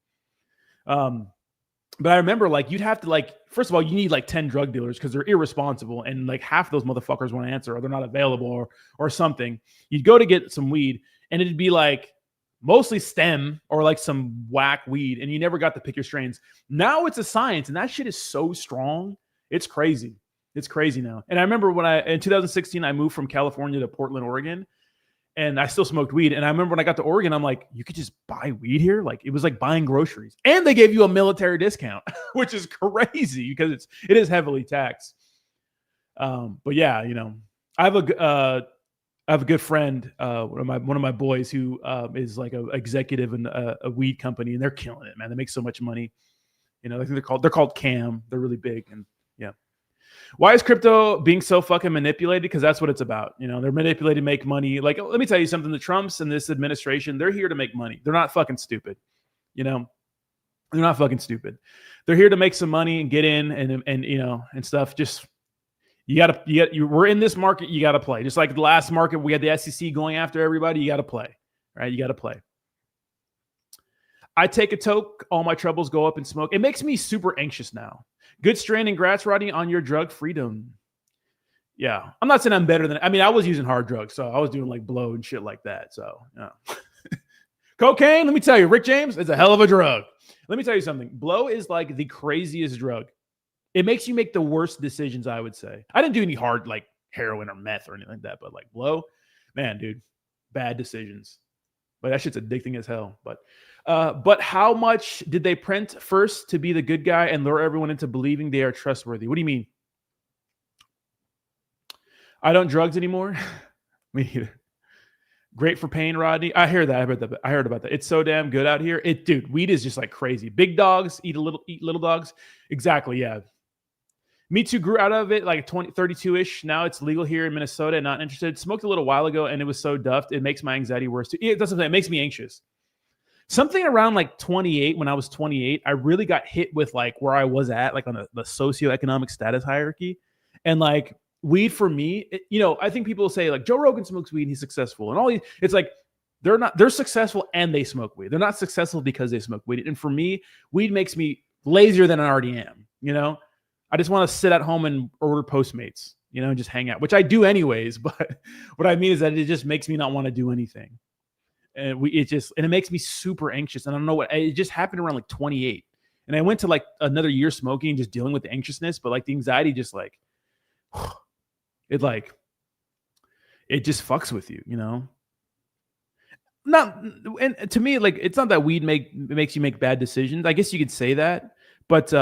But I remember like you'd have to like, first of all, you need like 10 drug dealers because they're irresponsible. And like half those motherfuckers won't answer or they're not available or something. You'd go to get some weed and it'd be like mostly stem or like some whack weed. And you never got to pick your strains. Now it's a science and that shit is so strong. It's crazy. It's crazy now. And I remember in 2016, I moved from California to Portland, Oregon. And I still smoked weed. And I remember when I got to Oregon, I'm like, you could just buy weed here? Like, it was like buying groceries. And they gave you a military discount, which is crazy because it is heavily taxed. But yeah, I have a good friend, one of my boys who is like an executive in a weed company, and they're killing it, man. They make so much money. I think they're called Cam. They're really big. And yeah. Why is crypto being so fucking manipulated? Because that's what it's about. They're manipulated to make money. Like, let me tell you something. The Trumps and this administration, they're here to make money. They're not fucking stupid. They're not fucking stupid. They're here to make some money and get in and stuff. Just, we're in this market. You got to play. Just like the last market, we had the SEC going after everybody. You got to play, right? You got to play. I take a toke, all my troubles go up in smoke. It makes me super anxious now. Good strain and congrats, Rodney, on your drug freedom. Yeah. I'm not saying I'm better than, I was using hard drugs. So I was doing like blow and shit like that. So, yeah. Cocaine, let me tell you, Rick James, is a hell of a drug. Let me tell you something. Blow is like the craziest drug. It makes you make the worst decisions, I would say. I didn't do any hard like heroin or meth or anything like that, but like blow, man, dude, bad decisions. But that shit's addicting as hell. But how much did they print first to be the good guy and lure everyone into believing they are trustworthy? What do you mean? I don't drugs anymore. Me either. Great for pain, Rodney. I heard that. I heard about that. It's so damn good out here. Dude, weed is just like crazy. Big dogs eat little dogs. Exactly. Yeah. Me too grew out of it like 32-ish. Now it's legal here in Minnesota. Not interested. Smoked a little while ago and it was so duffed. It makes my anxiety worse too. It doesn't. It makes me anxious. Something around like 28, when I was 28, I really got hit with like where I was at, like on the socioeconomic status hierarchy. And like weed for me, I think people say like Joe Rogan smokes weed and he's successful. And it's like, they're successful and they smoke weed. They're not successful because they smoke weed. And for me, weed makes me lazier than I already am. I just want to sit at home and order Postmates, and just hang out, which I do anyways. But what I mean is that it just makes me not want to do anything. And it makes me super anxious. And I don't know it just happened around like 28. And I went to like another year smoking, just dealing with the anxiousness, but like the anxiety just like, it just fucks with you, And to me, like, it's not that weed makes you make bad decisions. I guess you could say that, but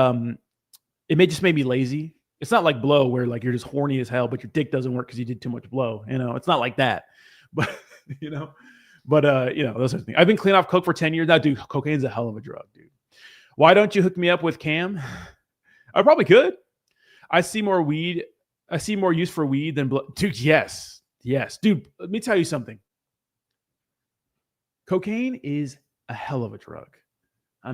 it just made me lazy. It's not like blow where like you're just horny as hell, but your dick doesn't work because you did too much blow. It's not like that. But those sort of things. I've been clean off coke for 10 years now. Dude, cocaine's a hell of a drug, dude. Why don't you hook me up with Cam? I probably could. I see more use for weed than blow. Dude, yes. Dude, let me tell you something. Cocaine is a hell of a drug.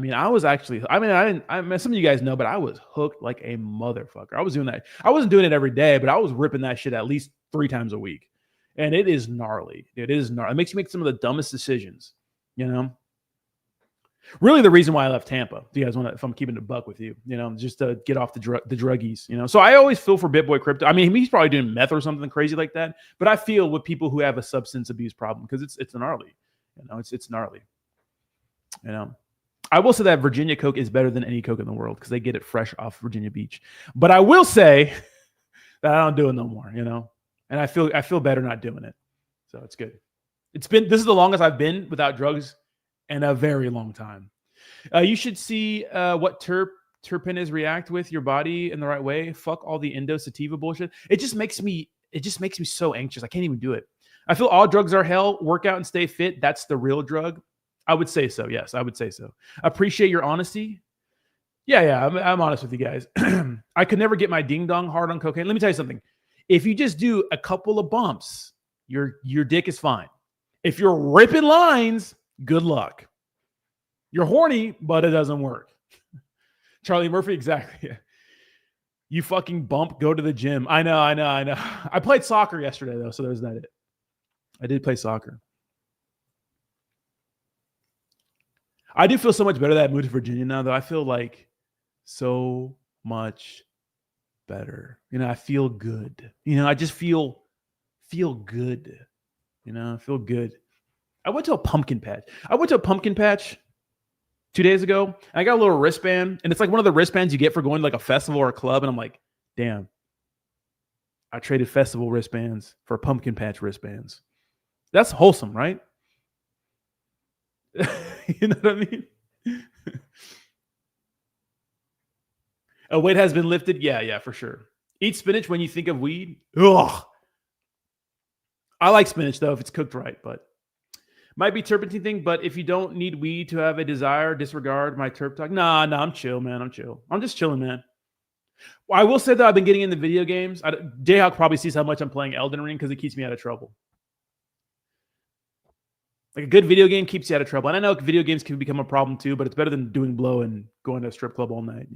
some of you guys know, but I was hooked like a motherfucker. I was doing that. I wasn't doing it every day, but I was ripping that shit at least 3 times a week. And it is gnarly. It is gnarly. It makes you make some of the dumbest decisions, Really, the reason why I left Tampa. Do you guys want to? If I'm keeping it a buck with you, just to get off the druggies. So I always feel for BitBoy Crypto. I mean, he's probably doing meth or something crazy like that. But I feel with people who have a substance abuse problem because it's gnarly. It's gnarly. I will say that Virginia Coke is better than any Coke in the world because they get it fresh off Virginia Beach. But I will say that I don't do it no more. And I feel better not doing it. So it's good. This is the longest I've been without drugs in a very long time. You should see what terpenes react with your body in the right way. Fuck all the endo sativa bullshit. It just makes me so anxious. I can't even do it. I feel all drugs are hell. Work out and stay fit. That's the real drug. I would say so. Yes, I would say so. Appreciate your honesty. Yeah. I'm honest with you guys. I could never get my ding dong hard on cocaine. Let me tell you something. If you just do a couple of bumps, your dick is fine. If you're ripping lines, good luck. You're horny, but it doesn't work. Charlie Murphy, exactly. You fucking bump, go to the gym. I know. I played soccer yesterday, though, so there's that it. I did play soccer. I do feel so much better that I moved to Virginia now, though. I feel like so much better. I feel good. I just feel good. I feel good. I went to a pumpkin patch 2 days ago. And I got a little wristband, and it's like one of the wristbands you get for going to like a festival or a club. And I'm like, damn, I traded festival wristbands for pumpkin patch wristbands. That's wholesome, right? You know what I mean? A weight has been lifted. Yeah, for sure. Eat spinach when you think of weed. Ugh. I like spinach though if it's cooked right, but might be turpentine thing. But if you don't need weed to have a desire, disregard my terp talk. Nah, I'm chill, man. I'm just chilling, man. Well, I will say that I've been getting into video games. Jayhawk probably sees how much I'm playing Elden Ring because it keeps me out of trouble. Like a good video game keeps you out of trouble. And I know video games can become a problem too, but it's better than doing blow and going to a strip club all night,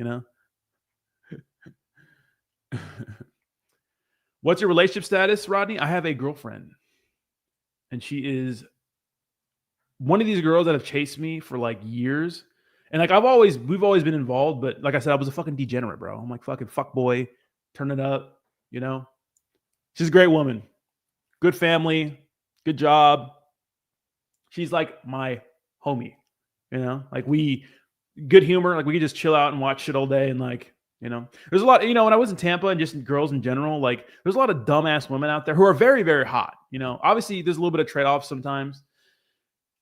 What's your relationship status, Rodney? I have a girlfriend. And she is one of these girls that have chased me for like years. And like we've always been involved, but like I said, I was a fucking degenerate, bro. I'm like fucking fuck boy, turn it up, She's a great woman. Good family, good job. She's like my homie, like good humor. Like we could just chill out and watch shit all day. And like, there's a lot, when I was in Tampa and just girls in general, like there's a lot of dumbass women out there who are very, very hot. Obviously there's a little bit of trade-offs sometimes.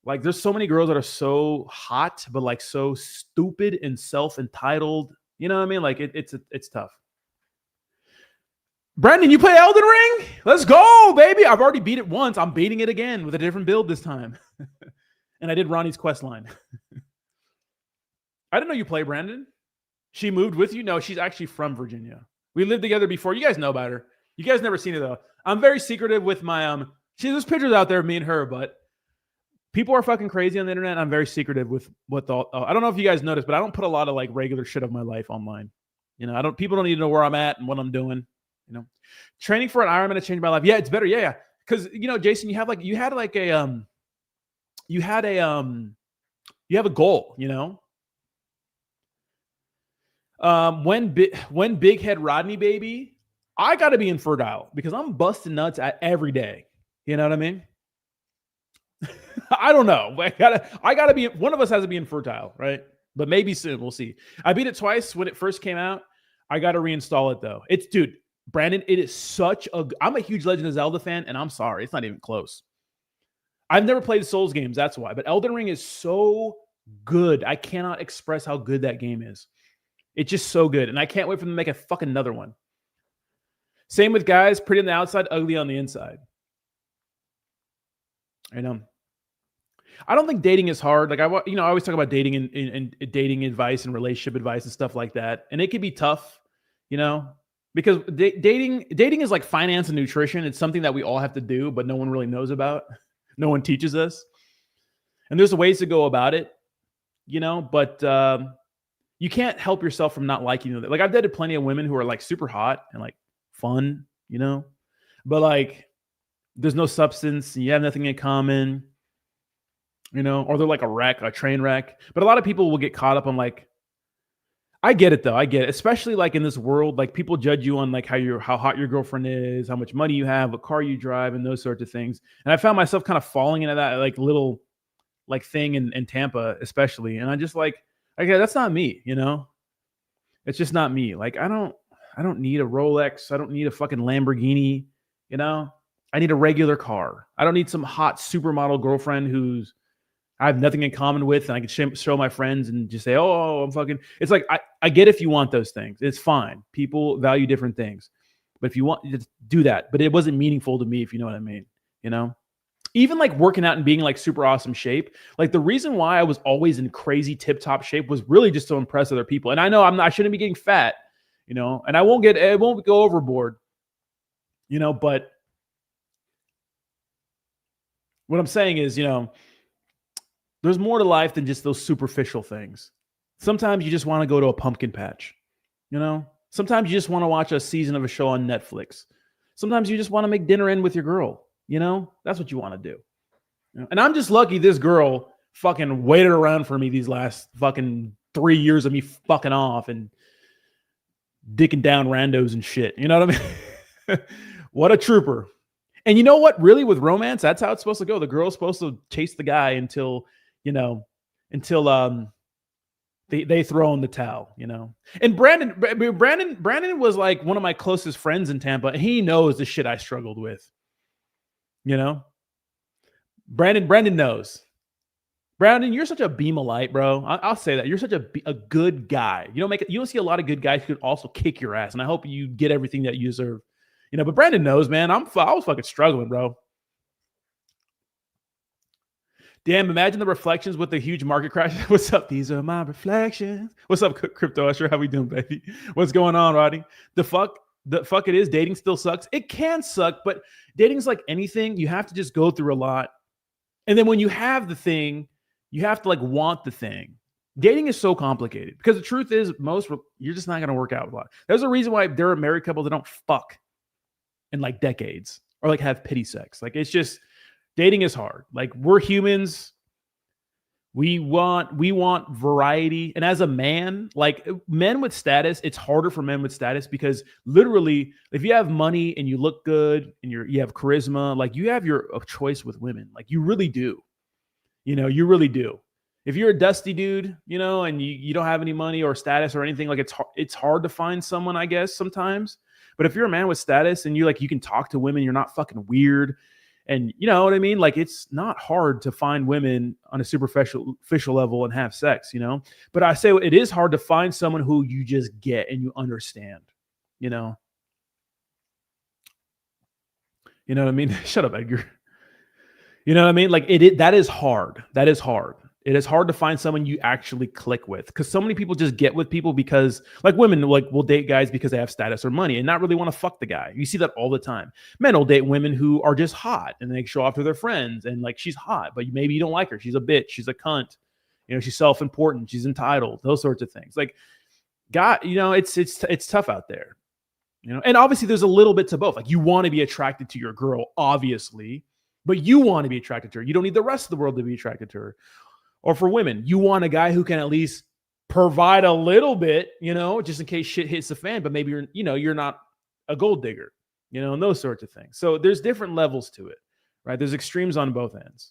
Like there's so many girls that are so hot, but like so stupid and self-entitled. You know what I mean? Like it's tough. Brandon, you play Elden Ring? Let's go, baby. I've already beat it once. I'm beating it again with a different build this time. And I did Ronnie's quest line. I didn't know you play, Brandon. She moved with you? No, she's actually from Virginia. We lived together before. You guys know about her. You guys never seen her, though. I'm very secretive with my... there's pictures out there of me and her, but people are fucking crazy on the internet. I'm very secretive with what the... I don't know if you guys noticed, but I don't put a lot of like regular shit of my life online. People don't need to know where I'm at and what I'm doing. Training for an Ironman to change my life. Yeah, it's better. Yeah. Because Jason, you have a goal. When big head Rodney baby, I gotta be infertile because I'm busting nuts every day. You know what I mean? I don't know. I gotta be. One of us has to be infertile, right? But maybe soon. We'll see. I beat it twice when it first came out. I gotta reinstall it though. Dude. Brandon, it is I'm a huge Legend of Zelda fan, and I'm sorry, it's not even close. I've never played Souls games, that's why. But Elden Ring is so good. I cannot express how good that game is. It's just so good, and I can't wait for them to make a fucking another one. Same with guys, pretty on the outside, ugly on the inside. I don't think dating is hard. Like I always talk about dating and dating advice and relationship advice and stuff like that, and it can be tough, Because dating is like finance and nutrition. It's something that we all have to do, but no one really knows about. No one teaches us. And there's ways to go about it, but you can't help yourself from not liking them. Like I've dated plenty of women who are like super hot and like fun, but like there's no substance and you have nothing in common. or they're like a wreck, a train wreck. But a lot of people will get caught up on like, I get it though. I get it. Especially like in this world, like people judge you on like how hot your girlfriend is, how much money you have, what car you drive, and those sorts of things. And I found myself kind of falling into that like little like thing in Tampa, especially. And I just like, okay, that's not me, It's just not me. Like I don't need a Rolex. I don't need a fucking Lamborghini, I need a regular car. I don't need some hot supermodel girlfriend who's I have nothing in common with, and I can show my friends and just say, "Oh, I'm fucking." It's like I get if you want those things, it's fine. People value different things, but if you want, just do that. But it wasn't meaningful to me, if you know what I mean. Even like working out and being like super awesome shape. Like the reason why I was always in crazy tip top shape was really just to impress other people. And I know I shouldn't be getting fat, and I won't go overboard, But what I'm saying is, there's more to life than just those superficial things. Sometimes you just want to go to a pumpkin patch, Sometimes you just want to watch a season of a show on Netflix. Sometimes you just want to make dinner in with your girl, That's what you want to do. And I'm just lucky this girl fucking waited around for me these last fucking 3 years of me fucking off and dicking down randos and shit. You know what I mean? What a trooper. And you know what? Really, with romance, that's how it's supposed to go. The girl's supposed to chase the guy until they throw in the towel, And Brandon was like one of my closest friends in Tampa, and he knows the shit I struggled with, Brandon knows. Brandon, you're such a beam of light, bro. I'll say that you're such a good guy. You don't see a lot of good guys who could also kick your ass, and I hope you get everything that you deserve, But Brandon knows, man. I was fucking struggling, bro. Damn, imagine the reflections with the huge market crash. What's up? These are my reflections. What's up, Crypto Usher? How we doing, baby? What's going on, Roddy? The fuck it is. Dating still sucks. It can suck, but dating's like anything. You have to just go through a lot. And then when you have the thing, you have to like want the thing. Dating is so complicated because the truth is you're just not going to work out with a lot. There's a reason why there are married couples that don't fuck in like decades or like have pity sex. Like it's just, dating is hard. Like we're humans. We want variety. And as a man, like men with status, it's harder for men with status because literally if you have money and you look good and you have charisma, like you have your choice with women. Like you really do. You really do. If you're a dusty dude, and you don't have any money or status or anything, like it's hard to find someone, I guess, sometimes. But if you're a man with status and you can talk to women, you're not fucking weird. And you know what I mean? Like it's not hard to find women on a superficial level and have sex, But I say it is hard to find someone who you just get and you understand, You know what I mean? Shut up, Edgar. You know what I mean? Like that is hard. That is hard. It is hard to find someone you actually click with because so many people just get with people because like women like will date guys because they have status or money and not really want to fuck the guy. You see that all the time. Men will date women who are just hot and they show off to their friends and like she's hot, but maybe you don't like her. She's a bitch. She's a cunt. She's self-important. She's entitled. Those sorts of things. Like God, it's tough out there. And obviously there's a little bit to both. Like you want to be attracted to your girl, obviously, but you want to be attracted to her. You don't need the rest of the world to be attracted to her. Or for women, you want a guy who can at least provide a little bit, just in case shit hits the fan, but maybe you're not a gold digger, and those sorts of things. So there's different levels to it, right? There's extremes on both ends.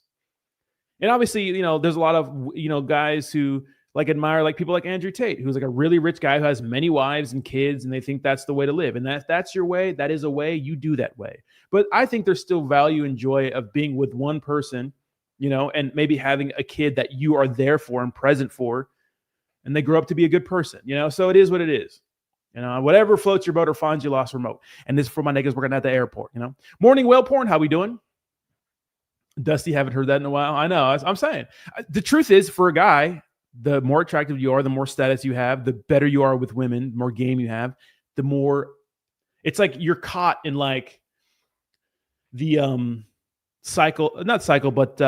And obviously, there's a lot of, guys who like admire like people like Andrew Tate, who's like a really rich guy who has many wives and kids, and they think that's the way to live. And that's your way. That is a way. You do that way. But I think there's still value and joy of being with one person, and maybe having a kid that you are there for and present for, and they grow up to be a good person, so it is what it is, whatever floats your boat or finds you lost remote. And this is for my niggas working at the airport, Morning Whale Porn, how we doing? Dusty, haven't heard that in a while. I know, I'm saying. The truth is, for a guy, the more attractive you are, the more status you have, the better you are with women, the more game you have, the more it's like you're caught in like the not cycle, but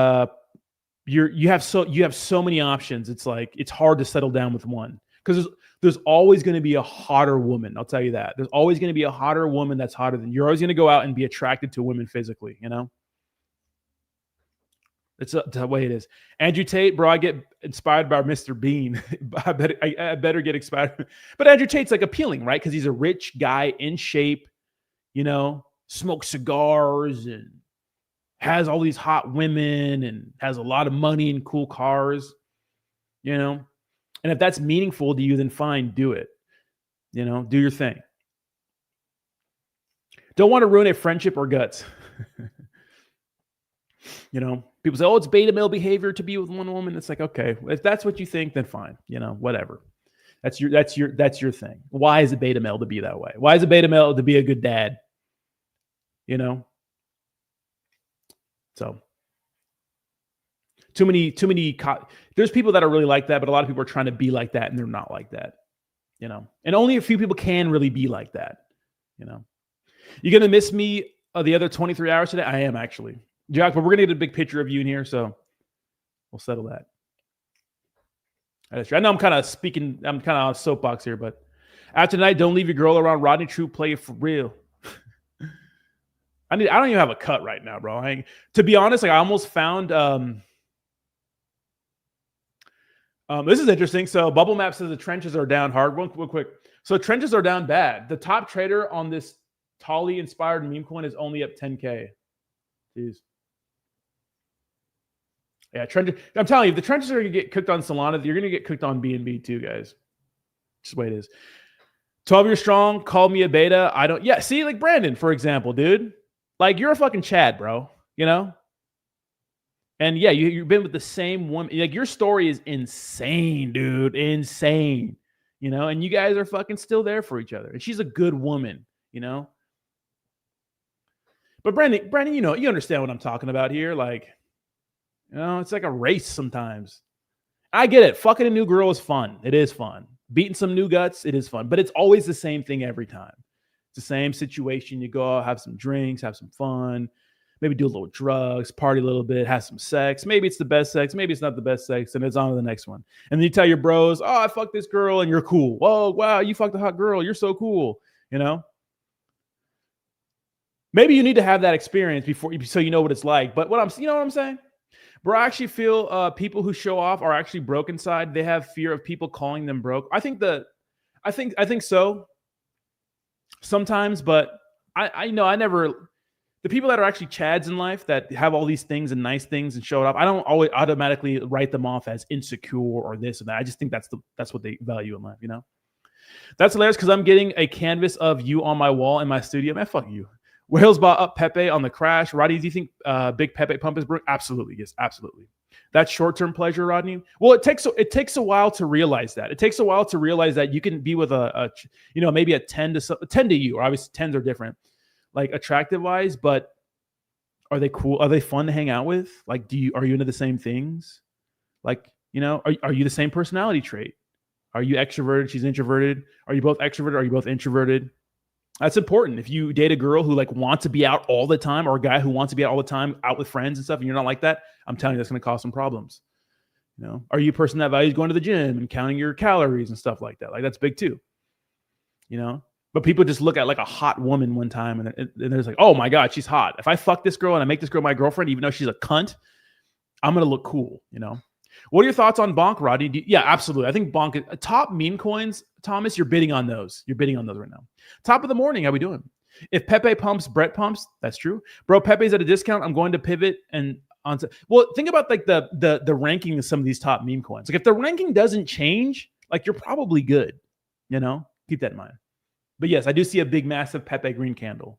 you have so many options. It's like it's hard to settle down with one because there's always going to be a hotter woman. I'll tell you that. There's always going to be a hotter woman that's hotter than you're always going to go out and be attracted to women physically, It's the way it is. Andrew Tate, bro, I get inspired by Mr. Bean. I better get inspired. But Andrew Tate's like appealing, right? Because he's a rich guy in shape, smokes cigars and has all these hot women and has a lot of money and cool cars, And if that's meaningful to you, then fine, do it. Do your thing. Don't want to ruin a friendship or guts. People say, oh, it's beta male behavior to be with one woman. It's like, okay, if that's what you think, then fine. Whatever. That's your thing. Why is it beta male to be that way? Why is it beta male to be a good dad? So too many, there's people that are really like that, but a lot of people are trying to be like that and they're not like that, and only a few people can really be like that. You're going to miss me the other 23 hours today. I am actually. Jack, but we're going to get a big picture of you in here, so we'll settle that. I know I'm kind of on a soapbox here, but after tonight, don't leave your girl around Rodney. True play for real. I don't even have a cut right now, bro. To be honest, I almost found this is interesting. So Bubble Map says the trenches are down hard. Real quick. So trenches are down bad. The top trader on this Tolly inspired meme coin is only up 10K. Jeez. Yeah, trenches. I'm telling you, if the trenches are going to get cooked on Solana, you're going to get cooked on BNB too, guys. Just the way it is. 12 years strong, call me a beta. I don't. Yeah, see, like Brandon, for example, dude. Like, you're a fucking Chad, bro. And yeah, you've been with the same woman. Like, your story is insane, dude. Insane. And you guys are fucking still there for each other. And she's a good woman, But Brandon, you understand what I'm talking about here. Like, it's like a race sometimes. I get it. Fucking a new girl is fun. It is fun. Beating some new guts, it is fun. But it's always the same thing every time. It's the same situation. You go out, have some drinks, have some fun, maybe do a little drugs, party a little bit, have some sex. Maybe it's the best sex. Maybe it's not the best sex. And it's on to the next one. And then you tell your bros, oh, I fucked this girl, and you're cool. Whoa, wow, you fucked a hot girl. You're so cool. Maybe you need to have that experience so you know what it's like. But what I'm saying? Bro, I actually feel people who show off are actually broke inside. They have fear of people calling them broke. I think so sometimes, but I never, the people that are actually Chads in life that have all these things and nice things and show it off, I don't always automatically write them off as insecure or this or that. I just think that's what they value in life, That's hilarious because I'm getting a canvas of you on my wall in my studio. Man, fuck you. Whales bought up Pepe on the crash. Rodney, do you think big Pepe pump is brewing? Absolutely. Yes, absolutely. That's short-term pleasure, Rodney. Well, it takes a while to realize that. It takes a while to realize that you can be with maybe a 10 to you, or obviously 10s are different, like attractive wise, but are they cool? Are they fun to hang out with? Like, are you into the same things? Like, are you the same personality trait? Are you extroverted? She's introverted. Are you both extroverted? Are you both introverted? That's important. If you date a girl who wants to be out all the time, or a guy who wants to be out all the time, out with friends and stuff, and you're not like that, I'm telling you, that's going to cause some problems. Are you a person that values going to the gym and counting your calories and stuff like that? Like, that's big too. But people just look at like a hot woman one time and there's like, oh my God, she's hot. If I fuck this girl and I make this girl my girlfriend, even though she's a cunt, I'm going to look cool. What are your thoughts on Bonk, Rodney? Yeah, absolutely. I think Bonk is top meme coins. Thomas, you're bidding on those. You're bidding on those right now. Top of the morning. How we doing? If Pepe pumps, Brett pumps. That's true, bro. Pepe's at a discount. I'm going to pivot and onto. Well, think about like the ranking of some of these top meme coins. Like, if the ranking doesn't change, like, you're probably good. Keep that in mind. But yes, I do see a big, massive Pepe green candle.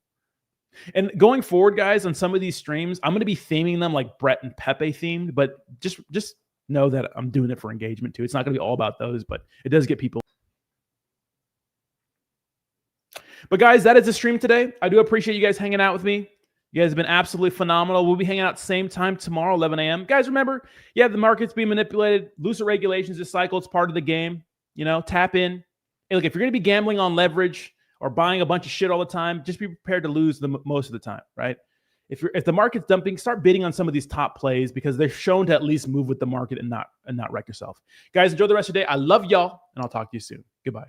And going forward, guys, on some of these streams, I'm going to be theming them like Brett and Pepe themed. But just know that I'm doing it for engagement too. It's not going to be all about those, but it does get people. But guys, that is the stream today. I do appreciate you guys hanging out with me. You guys have been absolutely phenomenal. We'll be hanging out same time tomorrow, 11 a.m. Guys, remember, the market's being manipulated. Looser regulations this cycle. It's part of the game. Tap in. Hey, look, if you're going to be gambling on leverage or buying a bunch of shit all the time, just be prepared to lose most of the time, right? If the market's dumping, start bidding on some of these top plays because they're shown to at least move with the market and not wreck yourself. Guys, enjoy the rest of your day. I love y'all, and I'll talk to you soon. Goodbye.